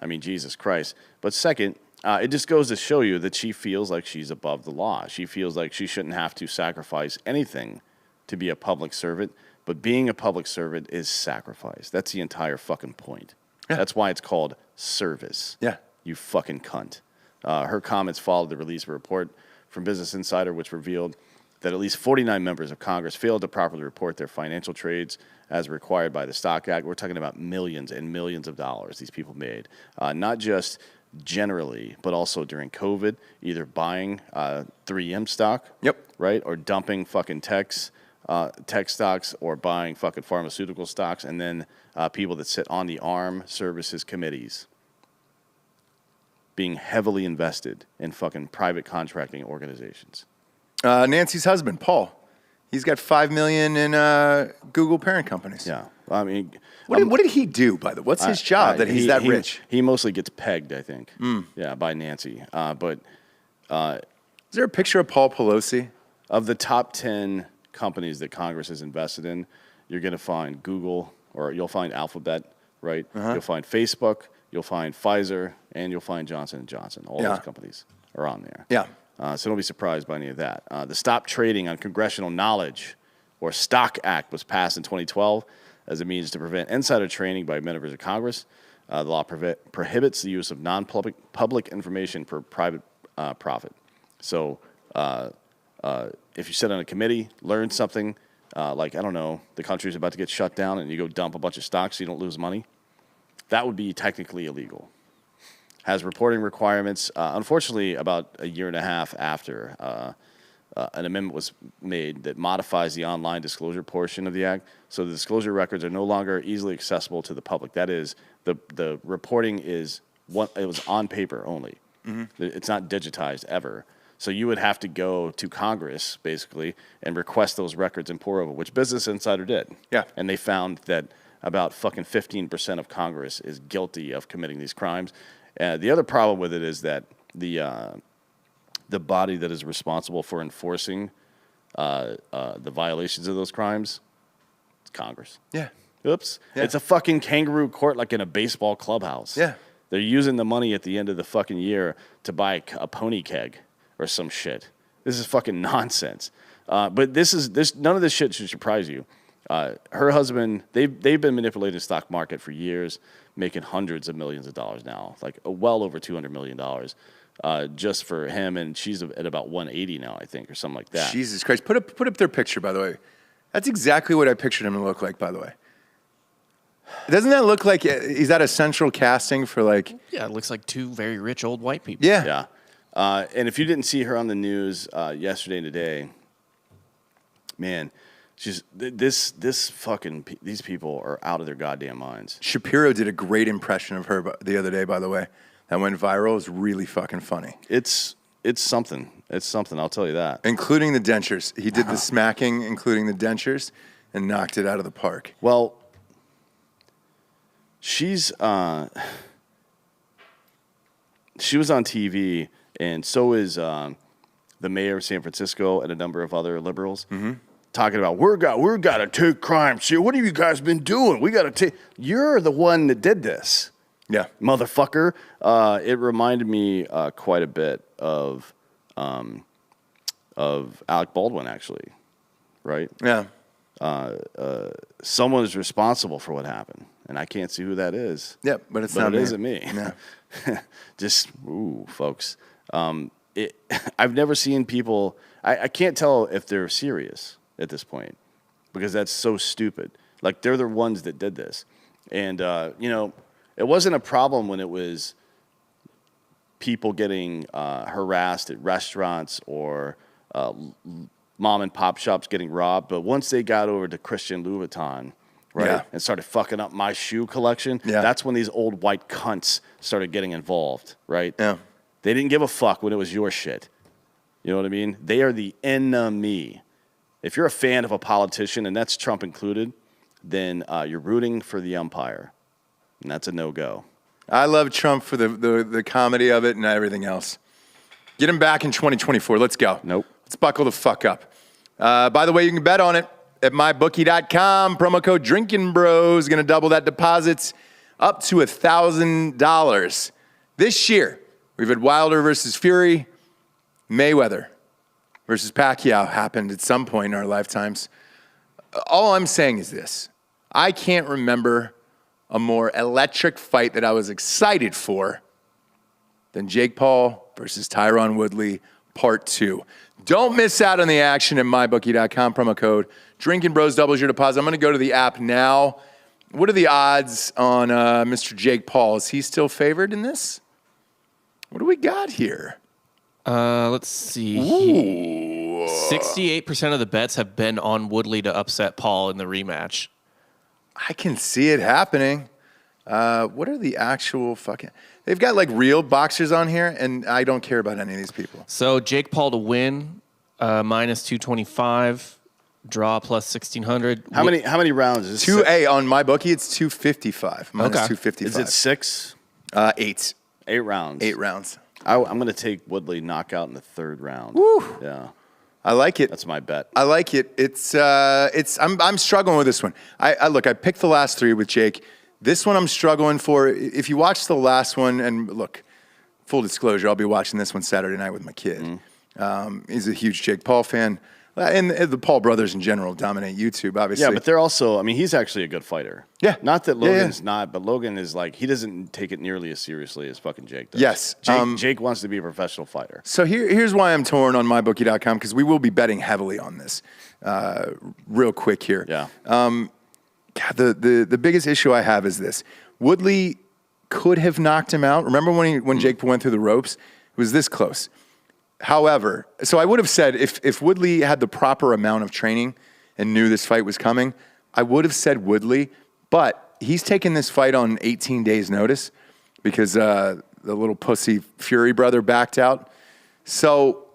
I mean, Jesus Christ. But second, it just goes to show you that she feels like she's above the law. She feels like she shouldn't have to sacrifice anything to be a public servant, but being a public servant is sacrifice. That's the entire fucking point. Yeah. That's why it's called service. Yeah. You fucking cunt. Her comments followed the release of a report from Business Insider, which revealed that at least 49 members of Congress failed to properly report their financial trades as required by the Stock Act. We're talking about millions and millions of dollars these people made, not just generally, but also during COVID, either buying 3M stock, right, or dumping fucking tech stocks, or buying fucking pharmaceutical stocks, and then people that sit on the armed services committees being heavily invested in fucking private contracting organizations. Nancy's husband, Paul, he's got $5 million in Google parent companies. Yeah, I mean, what did he do, by the way? What's his job that he's that rich? He mostly gets pegged, I think. Yeah, by Nancy. But is there a picture of Paul Pelosi? Of the top 10 companies that Congress has invested in, you're going to find Google, or you'll find Alphabet, right? You'll find Facebook, you'll find Pfizer, and you'll find Johnson & Johnson. All those companies are on there. Yeah. So don't be surprised by any of that. The Stop Trading on Congressional Knowledge, or Stock Act, was passed in 2012 as a means to prevent insider trading by members of Congress. The law prohibits the use of non-public information for private profit. So if you sit on a committee, learn something, like, I don't know, the country's about to get shut down and you go dump a bunch of stocks so you don't lose money, that would be technically illegal. Has reporting requirements. Unfortunately, about a year and a half after, an amendment was made that modifies the online disclosure portion of the act. So the disclosure records are no longer easily accessible to the public. That is, the reporting is it was on paper only. Mm-hmm. It's not digitized ever. So you would have to go to Congress, basically, and request those records and pour over, which Business Insider did. Yeah. And they found that about fucking 15% of Congress is guilty of committing these crimes. The other problem with it is that the body that is responsible for enforcing the violations of those crimes, it's Congress. Yeah. Oops. Yeah. It's a fucking kangaroo court like in a baseball clubhouse. Yeah. They're using the money at the end of the fucking year to buy a pony keg or some shit. This is fucking nonsense. But none of this shit should surprise you. Her husband, they've been manipulating the stock market for years, making hundreds of millions of dollars now, like well over $200 million just for him. And she's at about 180 now, I think, or something like that. Jesus Christ. Put up their picture, by the way. That's exactly what I pictured him to look like, by the way. Doesn't that look like, is that a central casting for like? Yeah, it looks like two very rich old white people. Yeah. Yeah. And if you didn't see her on the news yesterday and today, man, these people are out of their goddamn minds. Shapiro did a great impression of her the other day, by the way. That went viral. It was really fucking funny. It's something. It's something, I'll tell you that. Including the dentures. He did the smacking, including the dentures, and knocked it out of the park. Well, she was on TV, and so is the mayor of San Francisco and a number of other liberals talking about we got to take crime serious. What have you guys been doing? We got to take. You're the one that did this, Yeah. motherfucker. It reminded me quite a bit of Alec Baldwin, actually, right? Yeah. Someone is responsible for what happened, and I can't see who that is. Yeah, but it's But not it me. isn't me. Yeah. Just, folks. I've never seen people. I can't tell if they're serious at this point because that's so stupid. Like, they're the ones that did this. And, it wasn't a problem when it was people getting harassed at restaurants or mom and pop shops getting robbed. But once they got over to Christian Louboutin, right, Yeah. and started fucking up my shoe collection, Yeah. that's when these old white cunts started getting involved, right? Yeah. They didn't give a fuck when it was your shit. You know what I mean? They are the enemy. If you're a fan of a politician, and that's Trump included, then you're rooting for the umpire. And that's a no-go. I love Trump for the comedy of it and everything else. Get him back in 2024. Let's go. Nope. Let's buckle the fuck up. By the way, you can bet on it at mybookie.com. Promo code Drinkin Bros is going to double that deposits up to $1,000. This year, we've had Wilder versus Fury. Mayweather versus Pacquiao happened at some point in our lifetimes. All I'm saying is this. I can't remember a more electric fight that I was excited for than Jake Paul versus Tyron Woodley Part 2. Don't miss out on the action at mybookie.com. Promo code Drinkin Bros doubles your deposit. I'm going to go to the app now. What are the odds on Mr. Jake Paul? Is he still favored in this? What do we got here? Let's see. Ooh. 68% of the bets have been on Woodley to upset Paul in the rematch. I can see it happening. What are the actual fucking... They've got like real boxers on here, and I don't care about any of these people. So Jake Paul to win, minus 225, draw plus 1,600. How many rounds is this? 2A on my bookie, it's 255. Minus Okay. 255. Is it 6? 8. 8 rounds. 8 rounds. I'm going to take Woodley knockout in the 3rd round. Woo. Yeah. I like it. That's my bet. I like it. I'm struggling with this one. I picked the last 3 with Jake. This one I'm struggling for. If you watch the last one, and look, full disclosure, I'll be watching this one Saturday night with my kid. He's a huge Jake Paul fan. And the Paul brothers in general dominate YouTube, obviously. Yeah, but they're also, I mean, he's actually a good fighter. Yeah. Not that Yeah, Logan's not, but Logan is like, he doesn't take it nearly as seriously as fucking Jake does. Yes. Jake wants to be a professional fighter. So here's why I'm torn on mybookie.com, because we will be betting heavily on this real quick here. Yeah. God, the biggest issue I have is this. Woodley could have knocked him out. Remember when Jake went through the ropes? It was this close. However, so I would have said if Woodley had the proper amount of training and knew this fight was coming, I would have said Woodley, but he's taken this fight on 18 days notice because the little pussy Fury brother backed out. So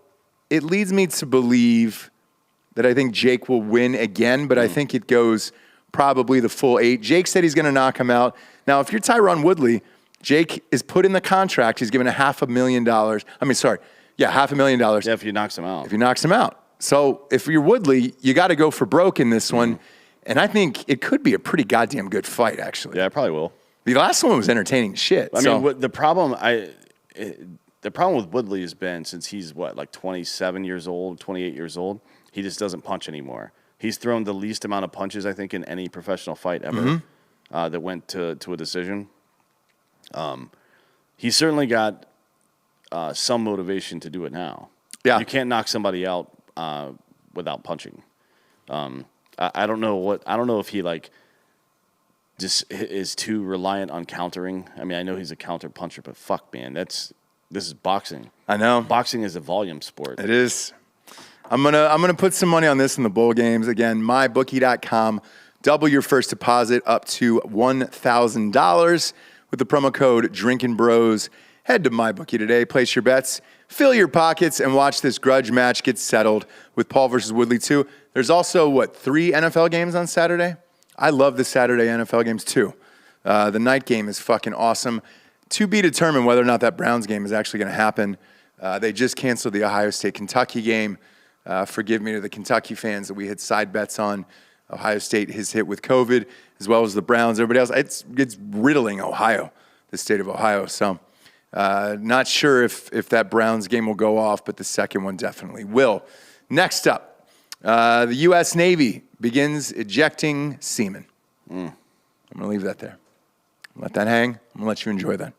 it leads me to believe that I think Jake will win again, but I think it goes probably the full 8. Jake said he's going to knock him out. Now, if you're Tyron Woodley, Jake is put in the contract. He's given $500,000. I mean, sorry. Yeah, $500,000. Yeah, if he knocks him out. If he knocks him out. So if you're Woodley, you got to go for broke in this one. And I think it could be a pretty goddamn good fight, actually. Yeah, I probably will. The last one was entertaining shit. I mean, the problem with Woodley has been since he's, like 27 years old, 28 years old, he just doesn't punch anymore. He's thrown the least amount of punches, I think, in any professional fight ever that went to a decision. He's certainly got some motivation to do it now. Yeah. You can't knock somebody out without punching. I don't know if he like just is too reliant on countering. I mean, I know he's a counter puncher, but fuck, man, this is boxing. I know. Boxing is a volume sport. It is. I'm gonna put some money on this in the bowl games. Again, mybookie.com. Double your first deposit up to $1,000 with the promo code Drinkin Bros. Head to MyBookie today, place your bets, fill your pockets, and watch this grudge match get settled with Paul versus Woodley 2. There's also, 3 NFL games on Saturday? I love the Saturday NFL games too. The night game is fucking awesome. To be determined whether or not that Browns game is actually going to happen. They just canceled the Ohio State-Kentucky game. Forgive me to the Kentucky fans that we had side bets on. Ohio State is hit with COVID, as well as the Browns. Everybody else, it's riddling Ohio, the state of Ohio. So not sure if that Browns game will go off, but the second one definitely will. Next up, the U.S. Navy begins ejecting semen. I'm going to leave that there. Let that hang. I'm going to let you enjoy that.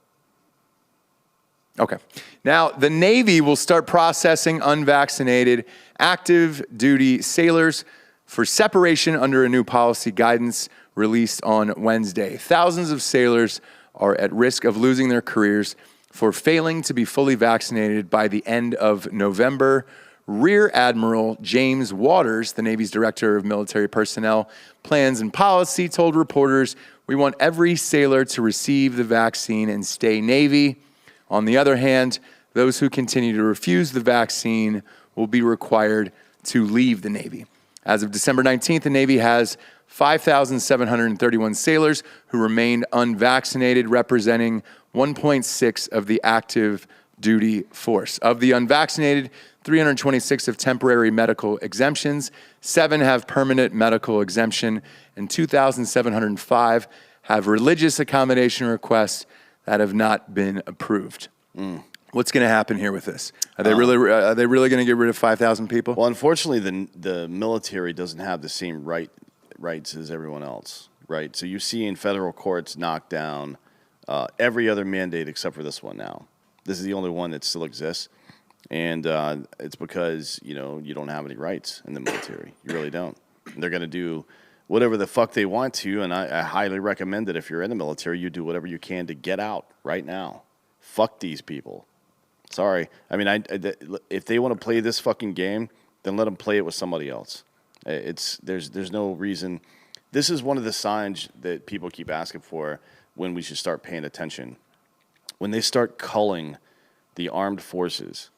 Okay. Now, the Navy will start processing unvaccinated active duty sailors for separation under a new policy guidance released on Wednesday. Thousands of sailors are at risk of losing their careers for failing to be fully vaccinated by the end of November. Rear Admiral James Waters, the Navy's Director of Military Personnel, Plans and Policy, told reporters, "We want every sailor to receive the vaccine and stay Navy. On the other hand, those who continue to refuse the vaccine will be required to leave the Navy." As of December 19th, the Navy has 5,731 sailors who remained unvaccinated, representing 1.6 of the active duty force. Of the unvaccinated, 326 have temporary medical exemptions, 7 have permanent medical exemption, and 2,705 have religious accommodation requests that have not been approved. What's going to happen here with this? Are they really going to get rid of 5,000 people? Well, unfortunately, the military doesn't have the same rights as everyone else, right? So you see in federal courts knock down every other mandate except for this one now. This is the only one that still exists. And it's because, you don't have any rights in the military. You really don't. They're going to do whatever the fuck they want to, and I highly recommend that if you're in the military, you do whatever you can to get out right now. Fuck these people. Sorry. I mean, if they want to play this fucking game, then let them play it with somebody else. There's no reason. This is one of the signs that people keep asking for when we should start paying attention. When they start culling the armed forces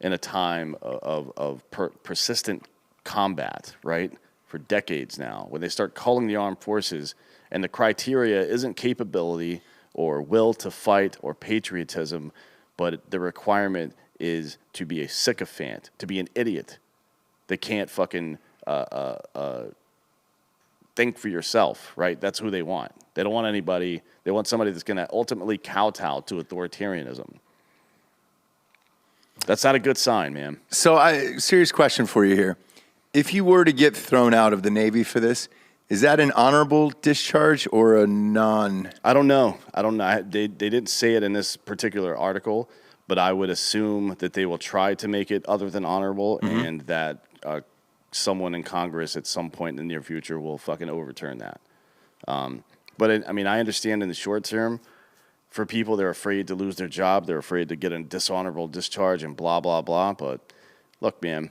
in a time of persistent combat, right, for decades now, when they start culling the armed forces and the criteria isn't capability or will to fight or patriotism, but the requirement is to be a sycophant, to be an idiot that can't fucking think for yourself, right? That's who they want. They don't want anybody. They want somebody that's going to ultimately kowtow to authoritarianism. That's not a good sign, man. So, serious question for you here. If you were to get thrown out of the Navy for this, is that an honorable discharge or a non? I don't know. They didn't say it in this particular article, but I would assume that they will try to make it other than honorable, and that someone in Congress at some point in the near future will fucking overturn that. But I understand in the short term, for people they're afraid to lose their job, they're afraid to get a dishonorable discharge and blah, blah, blah. But look, man,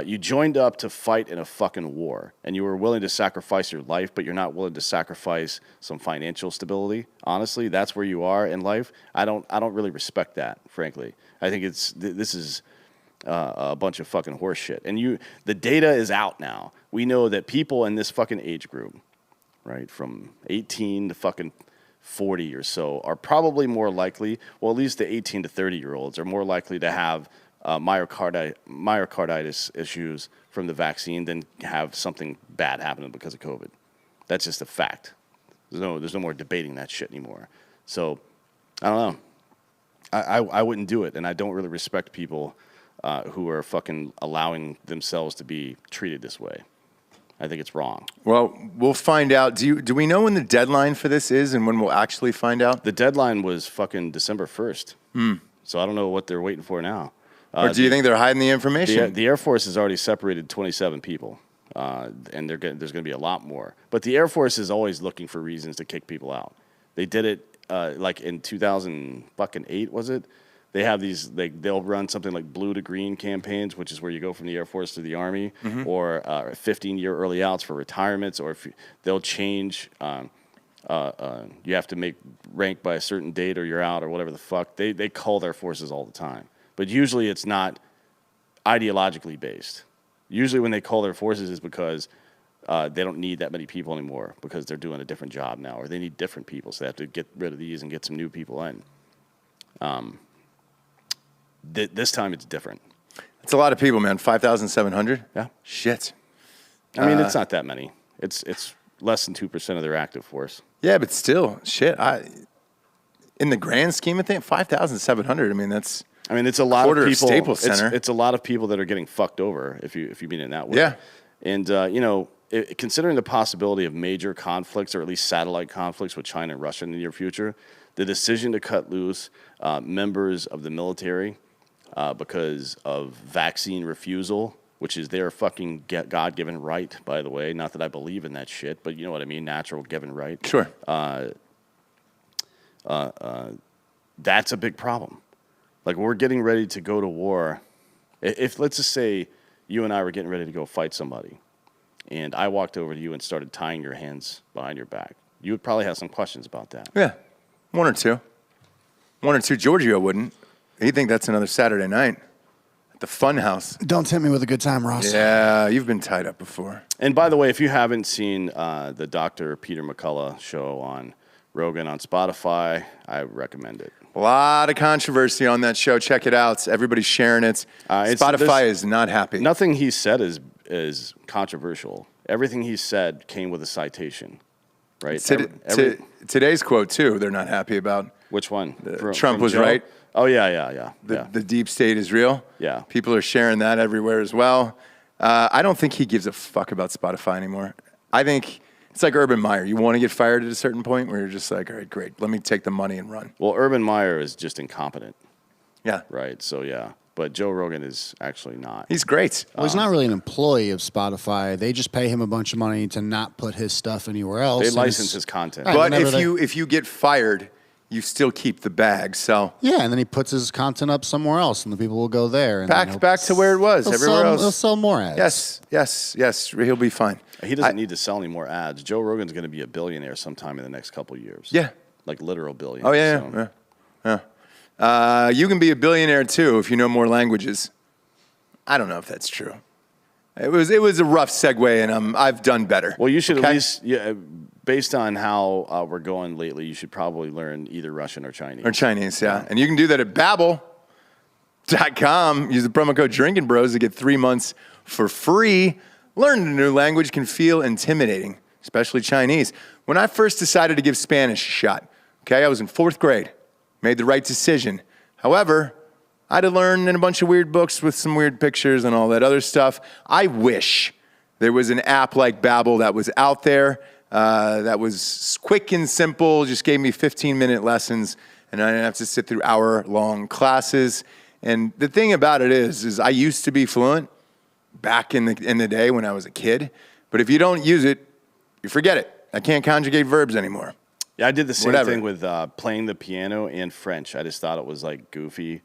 you joined up to fight in a fucking war, and you were willing to sacrifice your life, but you're not willing to sacrifice some financial stability. Honestly, that's where you are in life. I don't really respect that, frankly. I think this is a bunch of fucking horse shit. And the data is out now. We know that people in this fucking age group, right, from 18 to fucking 40 or so, are probably more likely, well, at least the 18 to 30-year-olds are more likely to have myocarditis issues from the vaccine than have something bad happen because of COVID. That's just a fact. There's no more debating that shit anymore. So, I don't know. I wouldn't do it, and I don't really respect people who are fucking allowing themselves to be treated this way. I think it's wrong. Well, we'll find out. Do we know when the deadline for this is and when we'll actually find out? The deadline was fucking December 1st. So I don't know what they're waiting for now. Or do you think they're hiding the information? The Air Force has already separated 27 people, and there's going to be a lot more. But the Air Force is always looking for reasons to kick people out. They did it like in 2008, was it? They have these, they'll run something like blue to green campaigns, which is where you go from the Air Force to the Army, or 15-year early outs for retirements, or if they'll change, you have to make rank by a certain date or you're out or whatever the fuck. They call their forces all the time. But usually it's not ideologically based. Usually when they call their forces is because they don't need that many people anymore because they're doing a different job now, or they need different people, so they have to get rid of these and get some new people in. This time it's different. It's a lot of people, man. 5,700? Yeah. Shit. I mean, it's not that many. It's less than 2% of their active force. Yeah, but still, shit. In the grand scheme of things, 5,700. I mean, that's it's a lot of people. Staples Center. It's a lot of people that are getting fucked over if you mean it that way. Yeah. And considering the possibility of major conflicts, or at least satellite conflicts with China and Russia in the near future, the decision to cut loose members of the military because of vaccine refusal, which is their fucking God-given right, by the way. Not that I believe in that shit, but you know what I mean, natural given right. Sure. That's a big problem. Like, we're getting ready to go to war. If let's just say you and I were getting ready to go fight somebody, and I walked over to you and started tying your hands behind your back, you would probably have some questions about that. Yeah. One or two. Giorgio wouldn't. He'd think that's another Saturday night at the Fun House. Don't tempt me with a good time, Ross. Yeah, you've been tied up before. And by the way, if you haven't seen the Dr. Peter McCullough show on Rogan on Spotify, I recommend it. A lot of controversy on that show. Check it out. Everybody's sharing it. Spotify is not happy. Nothing he said is controversial. Everything he said came with a citation, right? Today's quote, too, they're not happy about. Which one? Trump was Joe? right. Oh, yeah. The deep state is real. Yeah. People are sharing that everywhere as well. I don't think he gives a fuck about Spotify anymore. I think it's like Urban Meyer. You want to get fired at a certain point where you're just like, all right, great. Let me take the money and run. Well, Urban Meyer is just incompetent. Yeah. Right. So, yeah. But Joe Rogan is actually not. He's great. Well, he's not really an employee of Spotify. They just pay him a bunch of money to not put his stuff anywhere else. They license his content. Right, But if you get fired, you still keep the bag. So yeah, and then he puts his content up somewhere else, and the people will go there. And back to where it was. Everywhere else, he'll sell more ads. Yes. He'll be fine. He doesn't need to sell any more ads. Joe Rogan's going to be a billionaire sometime in the next couple of years. Yeah. Like literal billionaire. Oh, yeah. You can be a billionaire, too, if you know more languages. I don't know if that's true. It was a rough segue, and I've done better. Well, you should at least, based on how we're going lately, you should probably learn either Russian or Chinese. Yeah. And you can do that at Babbel.com. Use the promo code Drinkin Bros to get 3 months for free. Learning a new language can feel intimidating, especially Chinese. When I first decided to give Spanish a shot, I was in 4th grade. Made the right decision. However, I had to learn in a bunch of weird books with some weird pictures and all that other stuff. I wish there was an app like Babbel that was out there that was quick and simple, just gave me 15-minute lessons, and I didn't have to sit through hour-long classes. And the thing about it is I used to be fluent back in the day when I was a kid, but if you don't use it, you forget it. I can't conjugate verbs anymore. Yeah, I did the same thing with playing the piano and French. I just thought it was like goofy.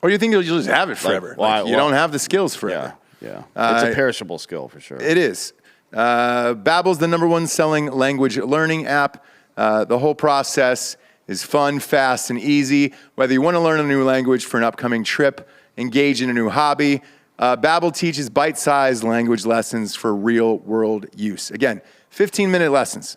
Or you think you'll just have it forever. You don't have the skills forever. Yeah. It's a perishable skill for sure. It is. Babbel's the #1 selling language learning app. The whole process is fun, fast, and easy. Whether you want to learn a new language for an upcoming trip, engage in a new hobby, Babbel teaches bite-sized language lessons for real-world use. Again, 15-minute lessons.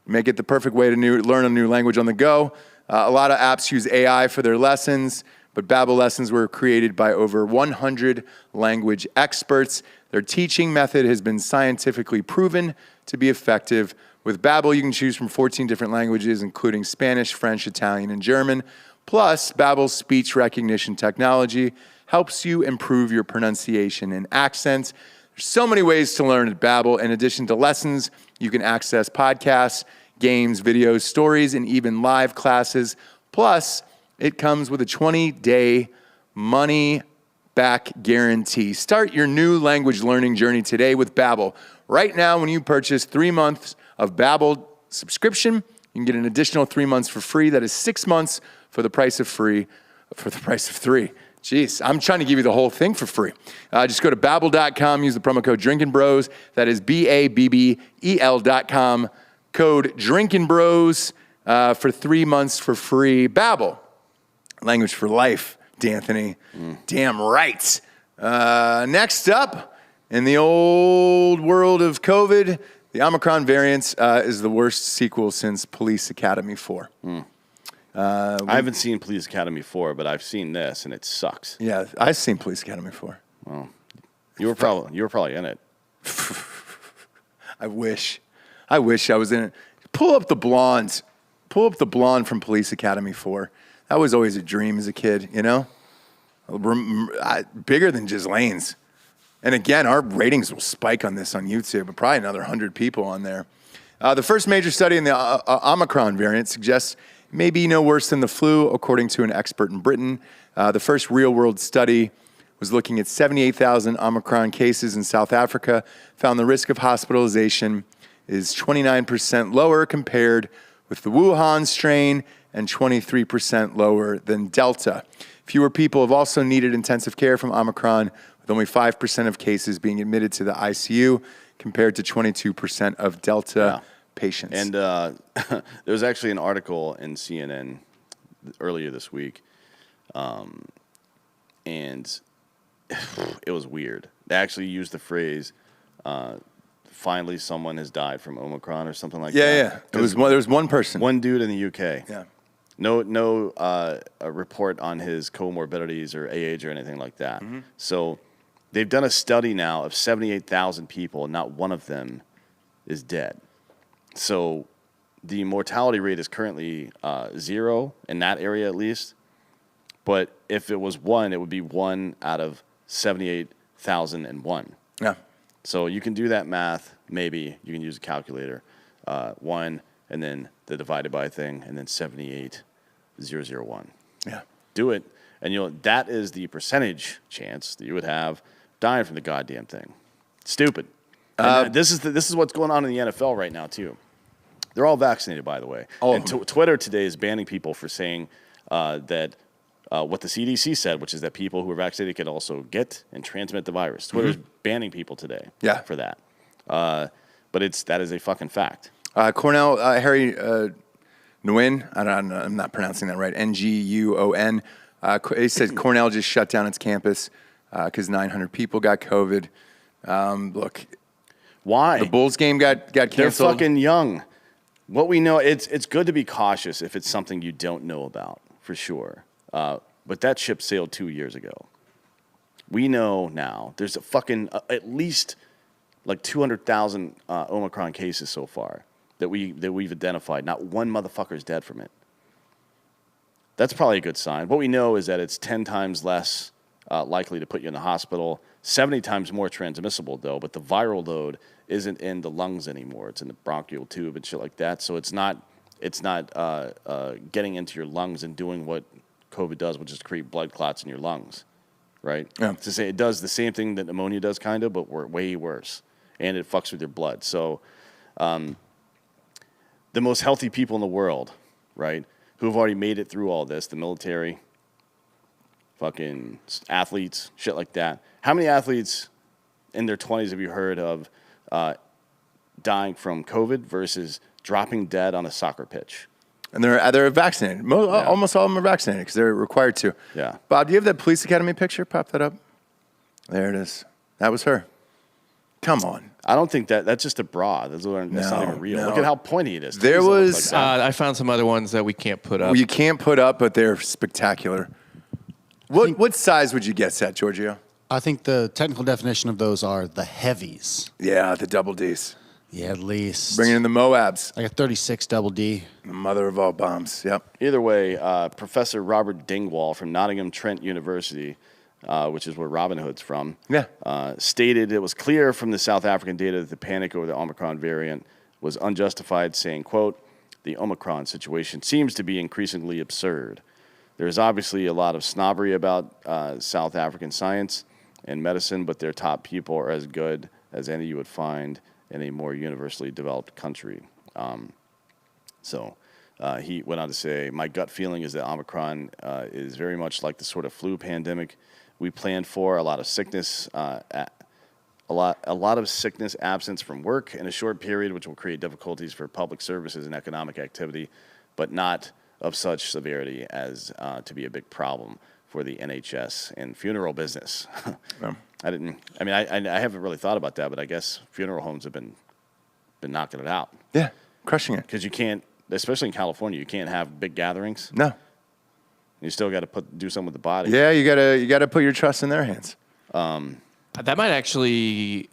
Make it the perfect way to learn a new language on the go. A lot of apps use AI for their lessons, but Babbel lessons were created by over 100 language experts. Their teaching method has been scientifically proven to be effective. With Babbel, you can choose from 14 different languages, including Spanish, French, Italian, and German. Plus, Babbel's speech recognition technology helps you improve your pronunciation and accent. There's so many ways to learn at Babbel. In addition to lessons, you can access podcasts, games, videos, stories, and even live classes. Plus, it comes with a 20-day money-back guarantee. Start your new language learning journey today with Babbel. Right now, when you purchase 3 months of Babbel subscription, you can get an additional 3 months for free. That is 6 months for the price of 3. Jeez, I'm trying to give you the whole thing for free. Just go to Babbel.com, use the promo code Drinkin Bros. That is BABBEL.com. Code Drinkin Bros for 3 months for free. Babbel, language for life, D'Anthony. Damn right. Next up, in the old world of COVID, the Omicron variant is the worst sequel since Police Academy 4. I haven't seen Police Academy 4, but I've seen this, and it sucks. Yeah, I've seen Police Academy 4. Well, you were probably in it. I wish I was in it. Pull up the blonde from Police Academy 4. That was always a dream as a kid, you know? Bigger than Ghislaine's. And again, our ratings will spike on this on YouTube, but probably another 100 people on there. The first major study in the Omicron variant suggests it may be no worse than the flu, according to an expert in Britain. The first real-world study was looking at 78,000 Omicron cases in South Africa, found the risk of hospitalization is 29% lower compared with the Wuhan strain and 23% lower than Delta. Fewer people have also needed intensive care from Omicron, with only 5% of cases being admitted to the ICU compared to 22% of Delta patients. And there was actually an article in CNN earlier this week, and it was weird. They actually used the phrase, finally someone has died from Omicron or something like that. Yeah. There was one person. One dude in the UK. Yeah. No a report on his comorbidities or age or anything like that. Mm-hmm. So they've done a study now of 78,000 people, and not one of them is dead. So the mortality rate is currently 0 in that area at least. But if it was 1, it would be 1 out of 78,001. Yeah. So you can do that math. Maybe you can use a calculator. 1 and then the divided by thing, and then 78,001. Yeah. Do it, and that is the percentage chance that you would have dying from the goddamn thing. Stupid. This is what's going on in the NFL right now too. They're all vaccinated, by the way. And Twitter today is banning people for saying that what the CDC said, which is that people who are vaccinated can also get and transmit the virus. Twitter's banning people today for that. But that is a fucking fact. Cornell, Harry Nguyen, I'm not pronouncing that right, Nguon. He said Cornell just shut down its campus because 900 people got COVID. Look. Why? The Bulls game got canceled. They're fucking young. What we know, it's good to be cautious if it's something you don't know about, for sure. But that ship sailed 2 years ago. We know now there's a fucking at least like 200,000 Omicron cases so far that we've identified. Not one motherfucker is dead from it. That's probably a good sign. What we know is that it's 10 times less likely to put you in the hospital, 70 times more transmissible, though, but the viral load isn't in the lungs anymore. It's in the bronchial tube and shit like that. So it's not getting into your lungs and doing what COVID does, which is create blood clots in your lungs, right? Yeah. To say it does the same thing that pneumonia does, kind of, but way worse. And it fucks with your blood. So the most healthy people in the world, right, who have already made it through all this, the military, fucking athletes, shit like that. How many athletes in their 20s have you heard of dying from COVID versus dropping dead on a soccer pitch? And they're vaccinated. Almost all of them are vaccinated because they're required to. Yeah. Bob, do you have that police academy picture? Pop that up. There it is. That was her. Come on. I don't think that's just a bra. That's not even real. No. Look at how pointy it is. There Please don't look was- like that. I found some other ones that we can't put up. Well, you can't put up, but they're spectacular. What size would you guess at, Giorgio? I think the technical definition of those are the heavies. Yeah, the double Ds. Yeah, at least. Bringing in the Moabs. Like a 36 double D. The mother of all bombs. Yep. Either way, Professor Robert Dingwall from Nottingham Trent University, which is where Robin Hood's from, stated it was clear from the South African data that the panic over the Omicron variant was unjustified, saying, quote, the Omicron situation seems to be increasingly absurd. There is obviously a lot of snobbery about South African science and medicine, but their top people are as good as any you would find in a more universally developed country. He went on to say, my gut feeling is that Omicron is very much like the sort of flu pandemic we planned for. A lot of sickness, a lot of sickness, absence from work in a short period, which will create difficulties for public services and economic activity, but not of such severity as to be a big problem for the NHS and funeral business. I haven't really thought about that, but I guess funeral homes have been knocking it out. Yeah, crushing it. Because you can't, especially in California, you can't have big gatherings. No. You still got to do something with the body. Yeah, you gotta put your trust in their hands. That might actually,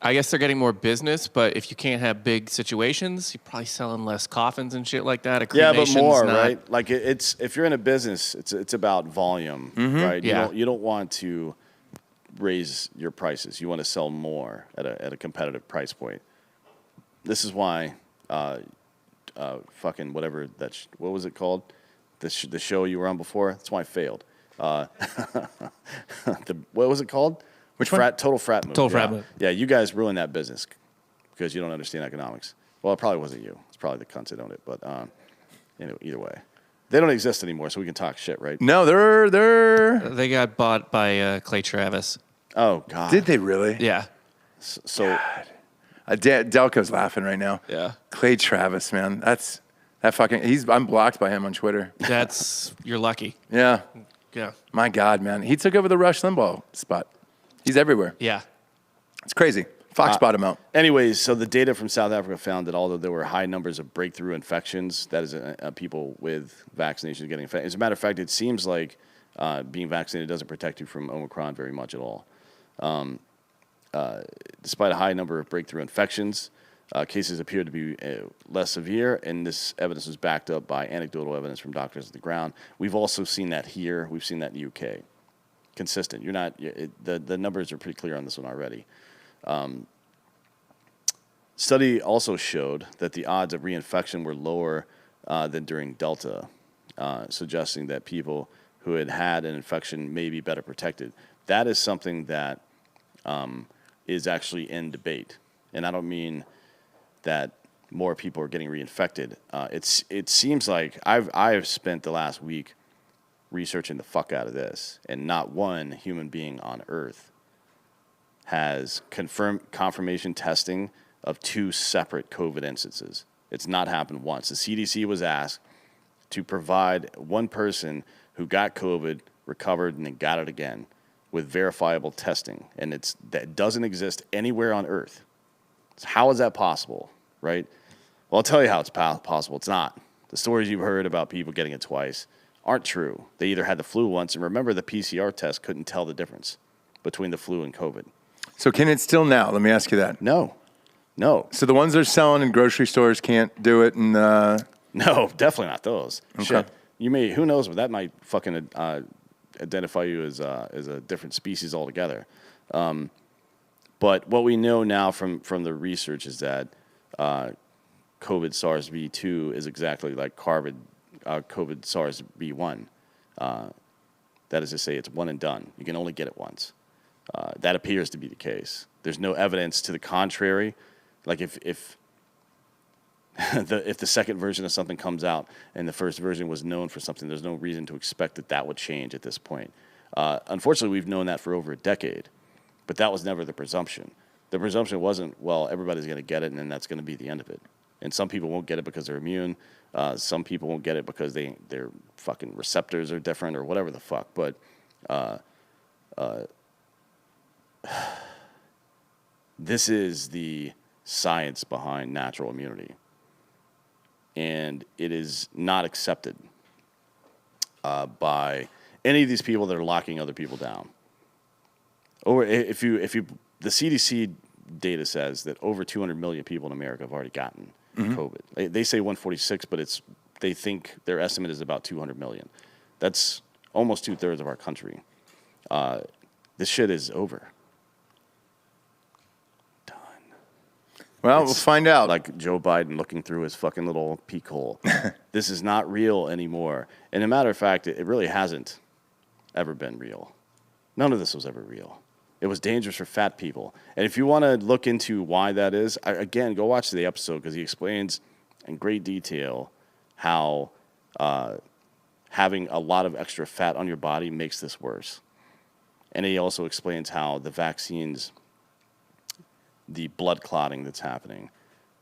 I guess they're getting more business, but if you can't have big situations, you're probably selling less coffins and shit like that. Yeah, but more, right? Like it's if you're in a business, it's about volume, right? Yeah. You don't want to raise your prices. You want to sell more at a competitive price point. This is why, fucking whatever what was it called? The show you were on before. That's why I failed. What was it called? Which one? Total Frat Move. Total Frat Move. Yeah, you guys ruined that business because you don't understand economics. Well, it probably wasn't you. It's probably the cunts that owned it. But anyway, either way, they don't exist anymore, so we can talk shit, right? No, They got bought by Clay Travis. Oh God. Did they really? Yeah. So Delco's laughing right now. Yeah. Clay Travis, man. I'm blocked by him on Twitter. You're lucky. Yeah. Yeah. My God, man. He took over the Rush Limbaugh spot. He's everywhere. Yeah. It's crazy. Fox bought him out. anyways, so the data from South Africa found that although there were high numbers of breakthrough infections, that is people with vaccinations getting infected. As a matter of fact, it seems like being vaccinated doesn't protect you from Omicron very much at all. Despite a high number of breakthrough infections, cases appear to be less severe, and this evidence was backed up by anecdotal evidence from doctors on the ground. We've also seen that here. We've seen that in the UK. Consistent. The numbers are pretty clear on this one already. Study also showed that the odds of reinfection were lower than during Delta, suggesting that people who had an infection may be better protected. That is something that is actually in debate, and I don't mean that more people are getting reinfected. It seems like I've spent the last week researching the fuck out of this, and not one human being on Earth has confirmation testing of 2 separate COVID instances. It's not happened once. The CDC was asked to provide one person who got COVID, recovered, and then got it again with verifiable testing, and that doesn't exist anywhere on Earth. So how is that possible, right? Well, I'll tell you how it's possible. It's not. The stories you've heard about people getting it twice aren't true. They either had the flu once, and remember the PCR test couldn't tell the difference between the flu and COVID. So can it still now? Let me ask you that. No. So the ones they're selling in grocery stores can't do it, and No, definitely not those. Okay. Shit. who knows, but that might fucking identify you as a different species altogether. But what we know now from the research is that COVID SARS-V2 is exactly like COVID SARS-V1. That is to say, it's one and done. You can only get it once. That appears to be the case. There's no evidence to the contrary. Like if the second version of something comes out and the first version was known for something, there's no reason to expect that would change at this point. Unfortunately, we've known that for over a decade, but that was never the presumption. The presumption wasn't, well, everybody's going to get it and then that's going to be the end of it. And some people won't get it because they're immune. Some people won't get it because their fucking receptors are different or whatever the fuck. But this is the science behind natural immunity. And it is not accepted by any of these people that are locking other people down. Or the CDC data says that over 200 million people in America have already gotten COVID. They say 146, but they think their estimate is about 200 million. That's almost 2/3 of our country. This shit is over. Done. Well, we'll find out. Like Joe Biden looking through his fucking little peek hole. This is not real anymore. And a matter of fact, it really hasn't ever been real. None of this was ever real. It was dangerous for fat people. And if you want to look into why that is, again, go watch the episode because he explains in great detail how having a lot of extra fat on your body makes this worse. And he also explains how the vaccines, the blood clotting that's happening,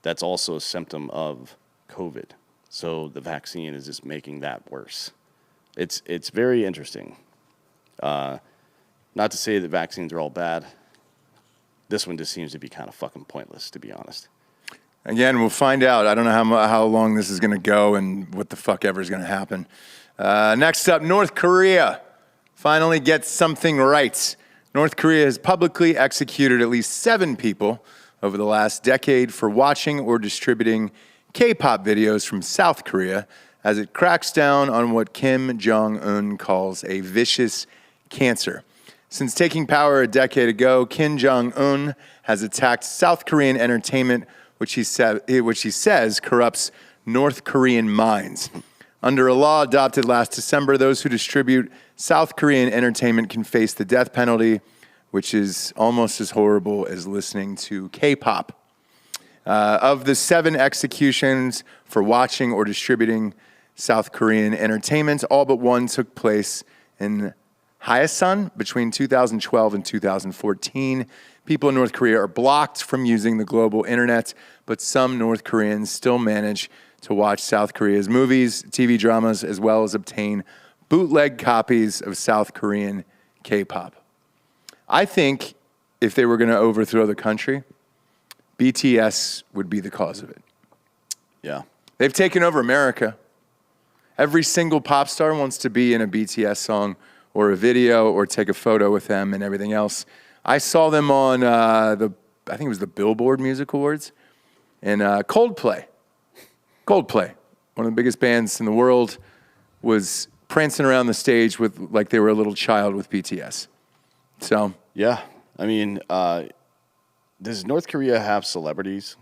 that's also a symptom of COVID. So the vaccine is just making that worse. It's very interesting. Not to say that vaccines are all bad. This one just seems to be kind of fucking pointless, to be honest. Again, we'll find out. I don't know how long this is going to go and what the fuck ever is going to happen. Next up, North Korea finally gets something right. North Korea has publicly executed at least 7 people over the last decade for watching or distributing K-pop videos from South Korea as it cracks down on what Kim Jong-un calls a vicious cancer. Since taking power a decade ago, Kim Jong-un has attacked South Korean entertainment, which he says corrupts North Korean minds. Under a law adopted last December, those who distribute South Korean entertainment can face the death penalty, which is almost as horrible as listening to K-pop. Of the 7 executions for watching or distributing South Korean entertainment, all but one took place in Hyesan between 2012 and 2014. People in North Korea are blocked from using the global internet, but some North Koreans still manage to watch South Korea's movies, TV dramas, as well as obtain bootleg copies of South Korean K-pop. I think if they were going to overthrow the country, BTS would be the cause of it. Yeah. They've taken over America. Every single pop star wants to be in a BTS song or a video or take a photo with them and everything else. I saw them on I think it was the Billboard Music Awards, and Coldplay, one of the biggest bands in the world, was prancing around the stage with like they were a little child with BTS. So yeah, I mean, does North Korea have celebrities?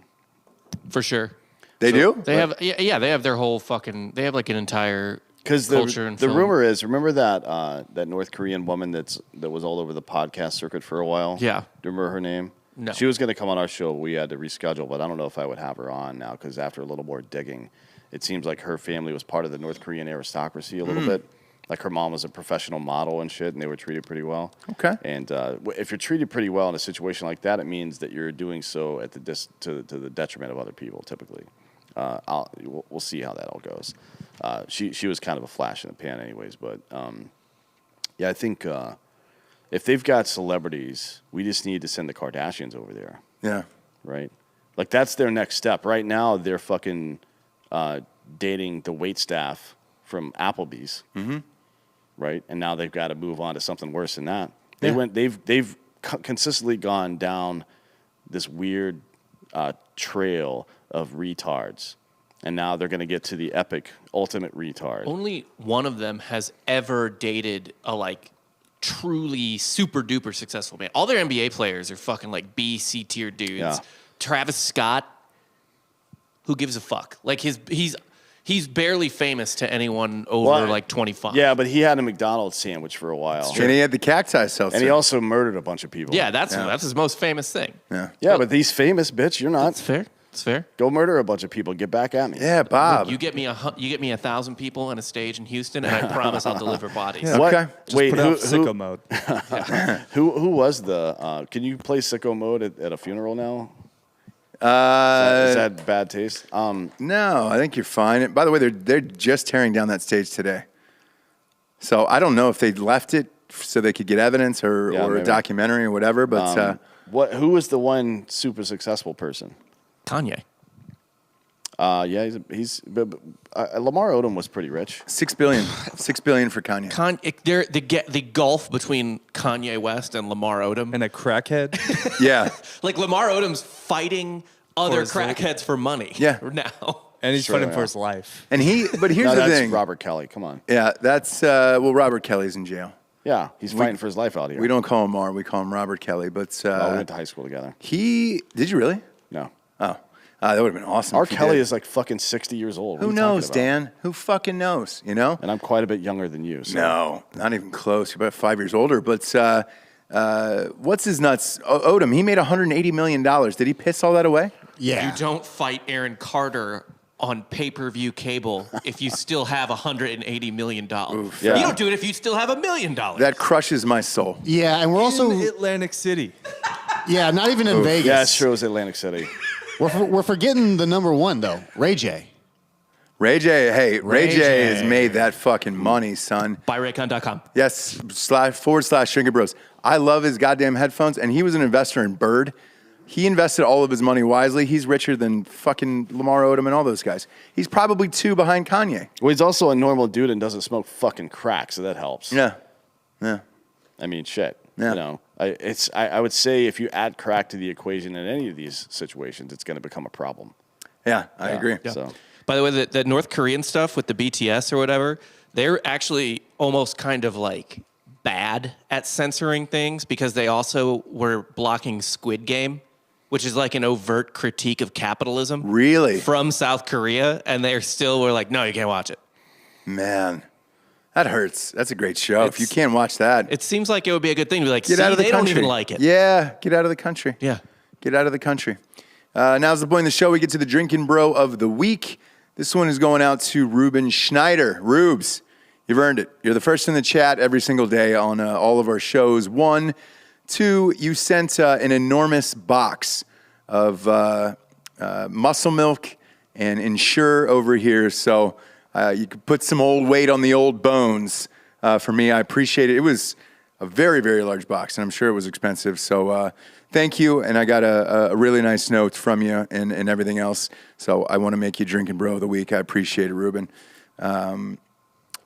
For sure. They do? They have, yeah, they have their whole fucking, they have like an entire culture and the film. rumor is, remember that North Korean woman that was all over the podcast circuit for a while? Yeah. Do you remember her name? No. She was going to come on our show. We had to reschedule, but I don't know if I would have her on now because after a little more digging, it seems like her family was part of the North Korean aristocracy a little bit. Like her mom was a professional model and shit, and they were treated pretty well. Okay. And if you're treated pretty well in a situation like that, it means that you're doing so at to the detriment of other people, typically. We'll see how that all goes. She was kind of a flash in the pan anyways, but yeah, I think if they've got celebrities, we just need to send the Kardashians over there. Yeah. Right? Like that's their next step. Right now, they're fucking dating the waitstaff from Applebee's. Mm-hmm. Right? And now they've got to move on to something worse than that. They've consistently gone down this weird trail of retards. And now they're going to get to the epic ultimate retard. Only one of them has ever dated a like truly super duper successful man. All their NBA players are fucking like B, C tier dudes. Yeah. Travis Scott, who gives a fuck? Like he's barely famous to anyone over like 25. Yeah, but he had a McDonald's sandwich for a while. And he had the cacti seltzer. And he also murdered a bunch of people. Yeah, that's his most famous thing. Yeah, but he's famous, bitch. You're not. It's fair. It's fair. Go murder a bunch of people. Get back at me. Yeah, Bob. You get me 1,000 people on a stage in Houston, and I promise I'll deliver bodies. Yeah. What? Okay. Just Wait, put out sicko mode. who was the? Can you play sicko mode at a funeral now? Is that bad taste? No, I think you're fine. And by the way, they're just tearing down that stage today. So I don't know if they left it so they could get evidence or a maybe. documentary or whatever. But Who was the one super successful person? Kanye. Yeah, Lamar Odom was pretty rich. $6 billion, $6 billion for Kanye. The gulf between Kanye West and Lamar Odom. And a crackhead. Yeah, Like Lamar Odom's fighting other his life. crackheads for money. Yeah. Now. And he's Sure, fighting yeah. for his life. but here's No, the that's thing. Robert Kelly. Come on. Yeah, that's Robert Kelly's in jail. Yeah, he's fighting for his life out here. We don't call him Mar, we call him Robert Kelly. But We went to high school together. did you really? No. Oh, that would have been awesome. R. if you Kelly did. is like fucking 60 years old. What Who are you talking knows, about? Dan? Who fucking knows? You know? And I'm quite a bit younger than you. So. No, not even close. You're about 5 years older. But what's his nuts? Odom, he made $180 million. Did he piss all that away? Yeah. You don't fight Aaron Carter on pay-per-view cable if you still have $180 million. Yeah. You don't do it if you still have $1 million. That crushes my soul. Yeah, and we're also in Atlantic City. not even in Vegas. Yeah, it sure was Atlantic City. We're forgetting the number one though, Ray J. Ray J, Ray J J. has made that fucking money, son. BuyRaycon.com. Yes, // Bros. I love his goddamn headphones, and he was an investor in Bird. He invested all of his money wisely. He's richer than fucking Lamar Odom and all those guys. He's probably 2 behind Kanye. Well, he's also a normal dude and doesn't smoke fucking crack, so that helps. Yeah, yeah. I mean, shit. Yeah. You know, I would say if you add crack to the equation in any of these situations, it's going to become a problem. Yeah, I agree. So By the way, the North Korean stuff with the BTS or whatever, they're actually almost kind of like bad at censoring things because they also were blocking Squid Game, which is like an overt critique of capitalism. Really? From South Korea, and they still were like, no, you can't watch it. Man, that hurts. That's a great show. If you can't watch that, It seems like it would be a good thing to be like, get see, out of the they country. don't even like it. Yeah, get out of the country. Yeah. Get out of the country. Now's the point of the show. We get to the Drinkin' Bro of the week. This one is going out to Ruben Schneider. Rubes, you've earned it. You're the first in the chat every single day on all of our shows. 1, 2, you sent an enormous box of muscle milk and Ensure over here. So you could put some old weight on the old bones for me. I appreciate it. It was a very, very large box, and I'm sure it was expensive. So thank you, and I got a really nice note from you and everything else. So I want to make you Drinkin' Bro of the week. I appreciate it, Ruben.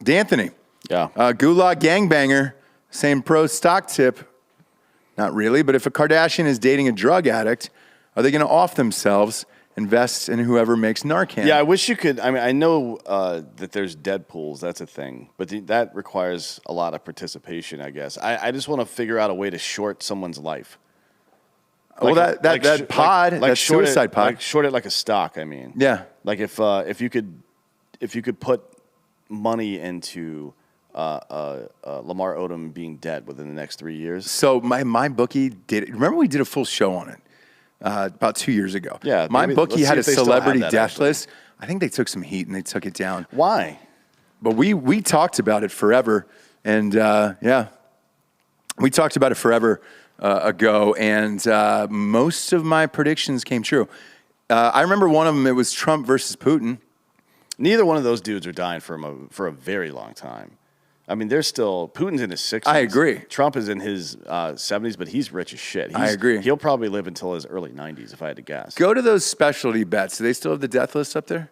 D'Anthony. yeah. Gulag Gangbanger, same pro stock tip. Not really, but if a Kardashian is dating a drug addict, are they going to off themselves, invest in whoever makes Narcan? Yeah, I wish you could. I mean, I know that there's dead pools. That's a thing. But that requires a lot of participation, I guess. I just want to figure out a way to short someone's life. Well, that pod, that short suicide it, pod. Like short it like a stock, I mean. Yeah. Like if you could put money into Lamar Odom being dead within the next 3 years. So my bookie did. Remember we did a full show on it about 2 years ago. Yeah, my maybe- bookie let's see had a if they still have celebrity that, death actually. list. I think they took some heat and they took it down. Why? But we talked about it forever, and we talked about it forever ago, and most of my predictions came true. I remember one of them. It was Trump versus Putin. Neither one of those dudes are dying for a very long time. I mean, they're still Putin's in his 60s. I agree. Trump is in his 70s, but he's rich as shit. I agree. He'll probably live until his early 90s, if I had to guess. Go to those specialty bets. Do they still have the death list up there?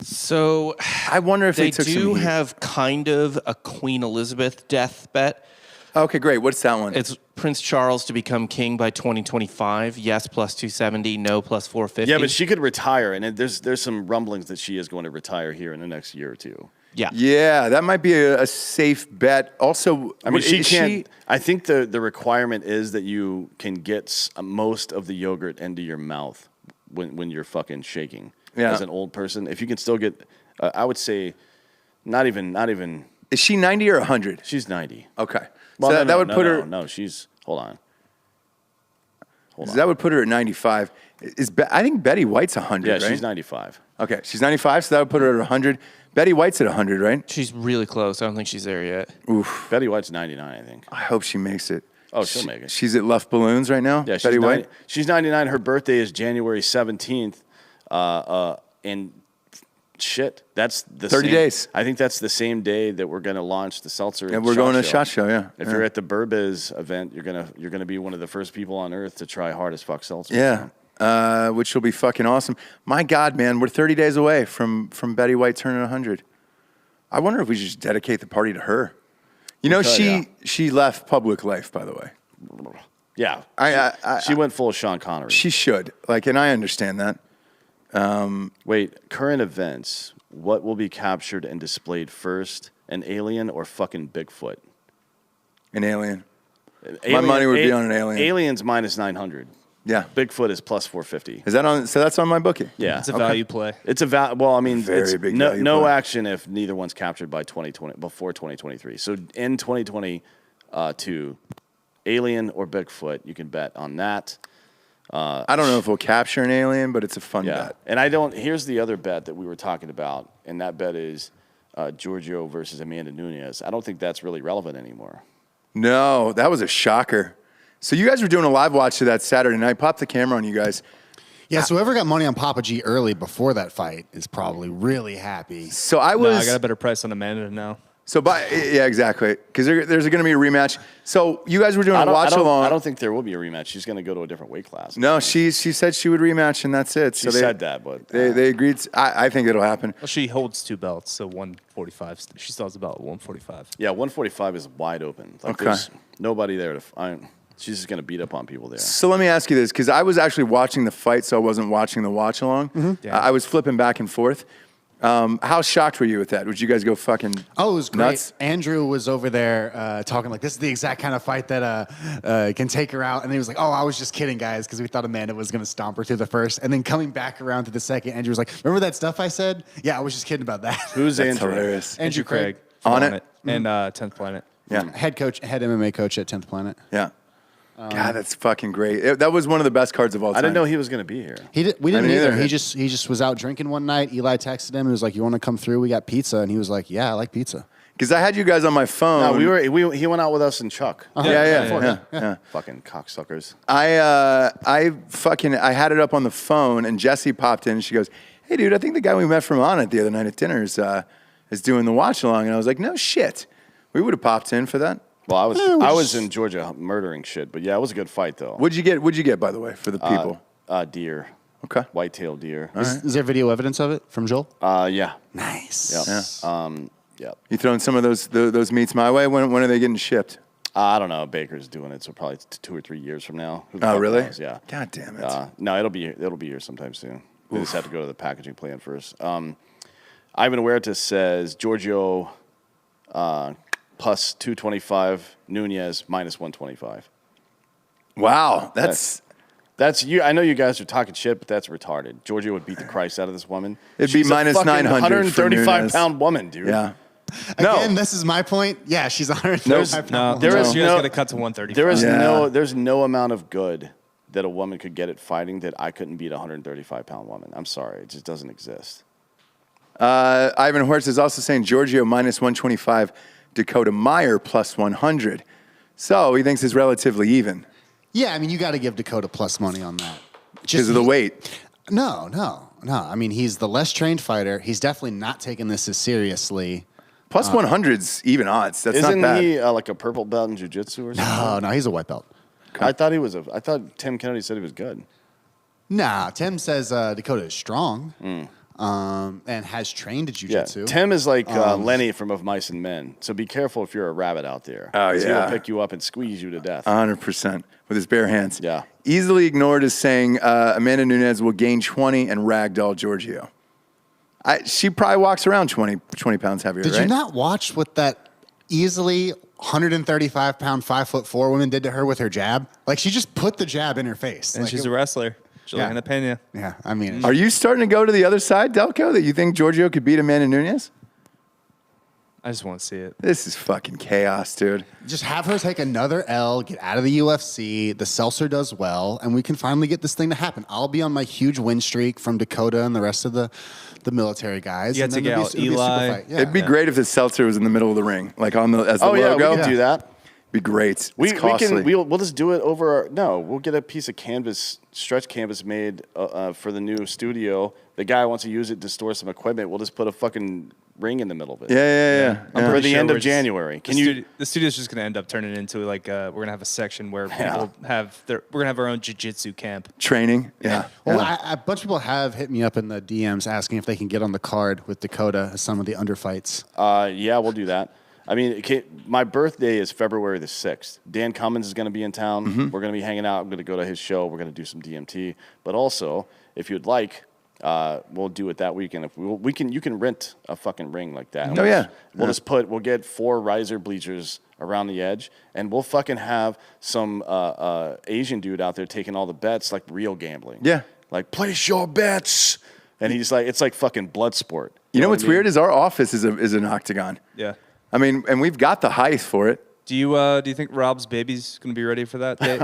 So I wonder if they they took do some heat. have kind of a Queen Elizabeth death bet, Okay, great. What's that one? It's Prince Charles to become king by 2025. Yes, plus 270. No, plus 450. Yeah, but she could retire, and there's some rumblings that she is going to retire here in the next year or two. Yeah. Yeah, that might be a safe bet. Also, I mean, she can't. I think the requirement is that you can get most of the yogurt into your mouth when you're fucking shaking. Yeah. As an old person, if you can still get, I would say, not even. Is she 90 or 100? She's 90. Okay. Well, So no, that would put her. No, she's. Hold on. That would put her at 95. I think Betty White's 100, Yeah, right? she's 95. Okay, she's 95, so that would put her at 100. Betty White's at 100, right? She's really close. I don't think she's there yet. Oof. Betty White's 99, I think. I hope she makes it. Oh, she'll make it. She's at Luff Balloons right now? Yeah, she's Betty White? She's 99. Her birthday is January 17th. And shit, that's the 30 same, days. I think that's the same day that we're going to launch the seltzer. Yeah, we're going to SHOT Show, yeah. If you're at the Burbiz event, you're gonna be one of the first people on earth to try hard as fuck seltzer. Yeah, which will be fucking awesome. My God, man, we're 30 days away from Betty White turning 100. I wonder if we should just dedicate the party to her. You know, she left public life, by the way. Yeah. She went full Sean Connery. She should. And I understand that. Wait, current events. What will be captured and displayed first? An alien or fucking Bigfoot? An alien. My money would be on an alien. Alien's minus 900. Yeah. Bigfoot is plus 450. Is that on? So that's on my bookie. Yeah. It's a value play. It's a well, I mean, Very it's big no value play. action if neither one's captured by before 2023. So in 2022, alien or Bigfoot, you can bet on that. I don't know if we'll capture an alien, but it's a fun bet. And here's the other bet that we were talking about, and that bet is Giorgio versus Amanda Nunez. I don't think that's really relevant anymore. No, that was a shocker. So you guys were doing a live watch to that Saturday night. Pop the camera on you guys. Yeah, so whoever got money on Papa G early before that fight is probably really happy. So I No, was. I got a better price on Amanda now. So yeah, exactly. Because there's going to be a rematch. So you guys were doing a watch along. I don't think there will be a rematch. She's going to go to a different weight class. No, she said she would rematch, and that's it. She said that, but they agreed. I think it'll happen. Well, she holds two belts, so 145. She still has a belt at 145. Yeah, 145 is wide open. Okay. There's nobody there to. She's just going to beat up on people there. So let me ask you this, because I was actually watching the fight, so I wasn't watching the watch along. Mm-hmm. I was flipping back and forth. How shocked were you with that? Would you guys go fucking Oh, it was great. nuts? Andrew was over there talking like, this is the exact kind of fight that can take her out. And he was like, oh, I was just kidding, guys, because we thought Amanda was going to stomp her through the first. And then coming back around to the second, Andrew was like, remember that stuff I said? Yeah, I was just kidding about that. Who's That's Andrew? hilarious. Andrew Craig. On it? And 10th Planet. Yeah. Head MMA coach at 10th Planet. Yeah. God, that's fucking great. That was one of the best cards of all time. I didn't know he was going to be here. We didn't I didn't either. either. He just was out drinking one night. Eli texted him and was like, you want to come through? We got pizza. And he was like, yeah, I like pizza. Because I had you guys on my phone. No, he went out with us and Chuck. Yeah. Fucking cocksuckers. I had it up on the phone, and Jessie popped in, and she goes, hey, dude, I think the guy we met from On It the other night at dinner is doing the watch along. And I was like, no shit. We would have popped in for that. Well, I was in Georgia murdering shit, but yeah, it was a good fight though. What'd you get, by the way, for the people? Deer. Okay. White-tailed deer. Is there video evidence of it from Joel? Yeah. Nice. Yep. Yeah. Yep. You throwing some of those meats my way? When are they getting shipped? I don't know. Baker's doing it, so probably 2 or 3 years from now. Who the Oh, fuck really? knows? Yeah. God damn it. No, it'll be here sometime soon. They just have to go to the packaging plant first. Ivan Huerta says Giorgio plus 225, Nunez minus 125. Wow. That's you. I know you guys are talking shit, but that's retarded. Giorgio would beat the Christ out of this woman. It'd be minus a fucking 900 for 135-pound woman, dude. yeah. Again, this is my point. Yeah, she's 135 pounds. There is She has got to cut to 135. There is Yeah. there's no amount of good that a woman could get at fighting that I couldn't beat a 135-pound woman. I'm sorry, it just doesn't exist. Ivan Horst is also saying Giorgio minus 125, Dakota Meyer plus 100. So he thinks it's relatively even Yeah, I mean, you got to give Dakota plus money on that. because of the weight. No. I mean, he's the less trained fighter. He's definitely not taking this as seriously. Plus 100's even odds. That's Isn't not bad. he like a purple belt in jiu-jitsu or something? No, he's a white belt. I thought Tim Kennedy said he was good. Nah, Tim says Dakota is strong. and has trained at Yeah. jiu-jitsu. Tim is like Lenny from Of Mice and Men. So be careful if you're a rabbit out there. Oh, 'Cause yeah. He'll pick you up and squeeze you to death. 100% with his bare hands. Yeah. Easily ignored is saying Amanda Nunez will gain 20 and ragdoll Giorgio. She probably walks around 20 pounds heavier, Did right? you not watch what that easily 135-pound, 5'4" woman did to her with her jab? Like, she just put the jab in her face. And Like, she's a wrestler. Ghislaine Pena. yeah, I mean, Are you starting to go to the other side, Delco, that you think Giorgio could beat Amanda Nunez? I just want to see it. This is fucking chaos, dude. just have her take another L, get out of the UFC. The Seltzer does well, and we can finally get this thing to happen. I'll be on my huge win streak from Dakota and the rest of the military guys. You and had to then get it'll be a super Eli. fight. Yeah. It'd be great if the Seltzer was in the middle of the ring, like on the as the Oh, yeah, logo. we can do that. Be great. We It's costly. we'll just do it over. We'll get a piece of canvas, stretch canvas made for the new studio. The guy wants to use it to store some equipment. We'll just put a fucking ring in the middle of it. Yeah. For the end Sure, of January. The studio's just going to end up turning into like we're going to have a section where people have we're going to have our own jiu-jitsu camp. Training. Yeah. Well, a bunch of people have hit me up in the DMs asking if they can get on the card with Dakota as some of the underfights. Yeah, we'll do that. I mean, my birthday is February the 6th. Dan Cummins is going to be in town. Mm-hmm. We're going to be hanging out. I'm going to go to his show. We're going to do some DMT. But also, if you'd like, we'll do it that weekend. If you can rent a fucking ring like that. Oh, yeah. We'll get 4 riser bleachers around the edge, and we'll fucking have some Asian dude out there taking all the bets like real gambling. Yeah. Like, place your bets. And he's like, it's like fucking blood sport. You know what what's I mean? weird is our office is an octagon. Yeah. I mean, and we've got the height for it. Do you think Rob's baby's going to be ready for that date?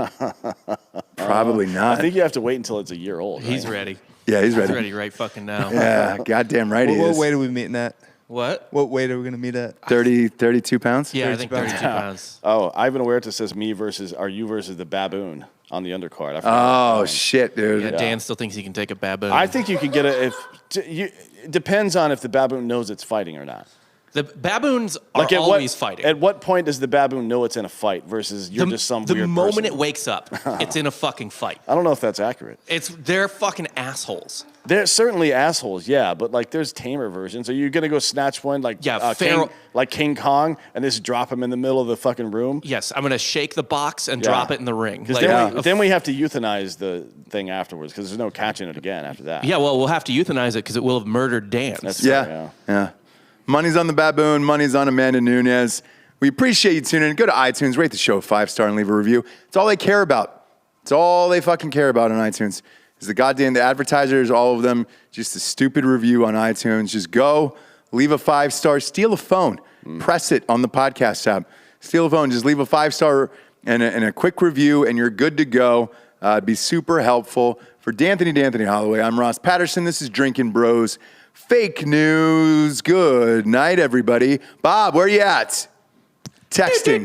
Probably not. I think you have to wait until it's a year old. He's right? ready. Yeah, he's ready. He's ready right fucking now. Yeah, goddamn right he What is. weight are we meeting at? What? What weight are we going to meet at? 32 pounds? Yeah, I think 32 pounds. Oh, Ivan Huerta says you versus the baboon on the undercard. I forgot. Oh, shit, dude. Yeah, Dan still thinks he can take a baboon. I think you can get it it depends on if the baboon knows it's fighting or not. The baboons are always fighting. At what point does the baboon know it's in a fight versus you're just some the weird moment person? it wakes up, it's in a fucking fight. I don't know if that's accurate. They're fucking assholes. They're certainly assholes, yeah, but like there's tamer versions. Are you gonna go snatch one like King Kong and just drop him in the middle of the fucking room? Yes, I'm gonna shake the box and drop it in the ring. Because then we have to euthanize the thing afterwards because there's no catching it again after that. Yeah, well, we'll have to euthanize it because it will have murdered Dan. That's Yeah. Money's on the baboon. Money's on Amanda Nunez. We appreciate you tuning in. Go to iTunes, rate the show 5-star, and leave a review. It's all they care about. It's all they fucking care about on iTunes. Is the advertisers, all of them, just a stupid review on iTunes. Just go, leave a 5-star, steal a phone, press it on the podcast tab. Steal a phone, just leave a 5-star and a quick review, and you're good to go. It'd be super helpful. For D'Anthony Holloway, I'm Ross Patterson. This is Drinkin' Bros. Fake news. Good night, everybody. Bob, where you at? Texting.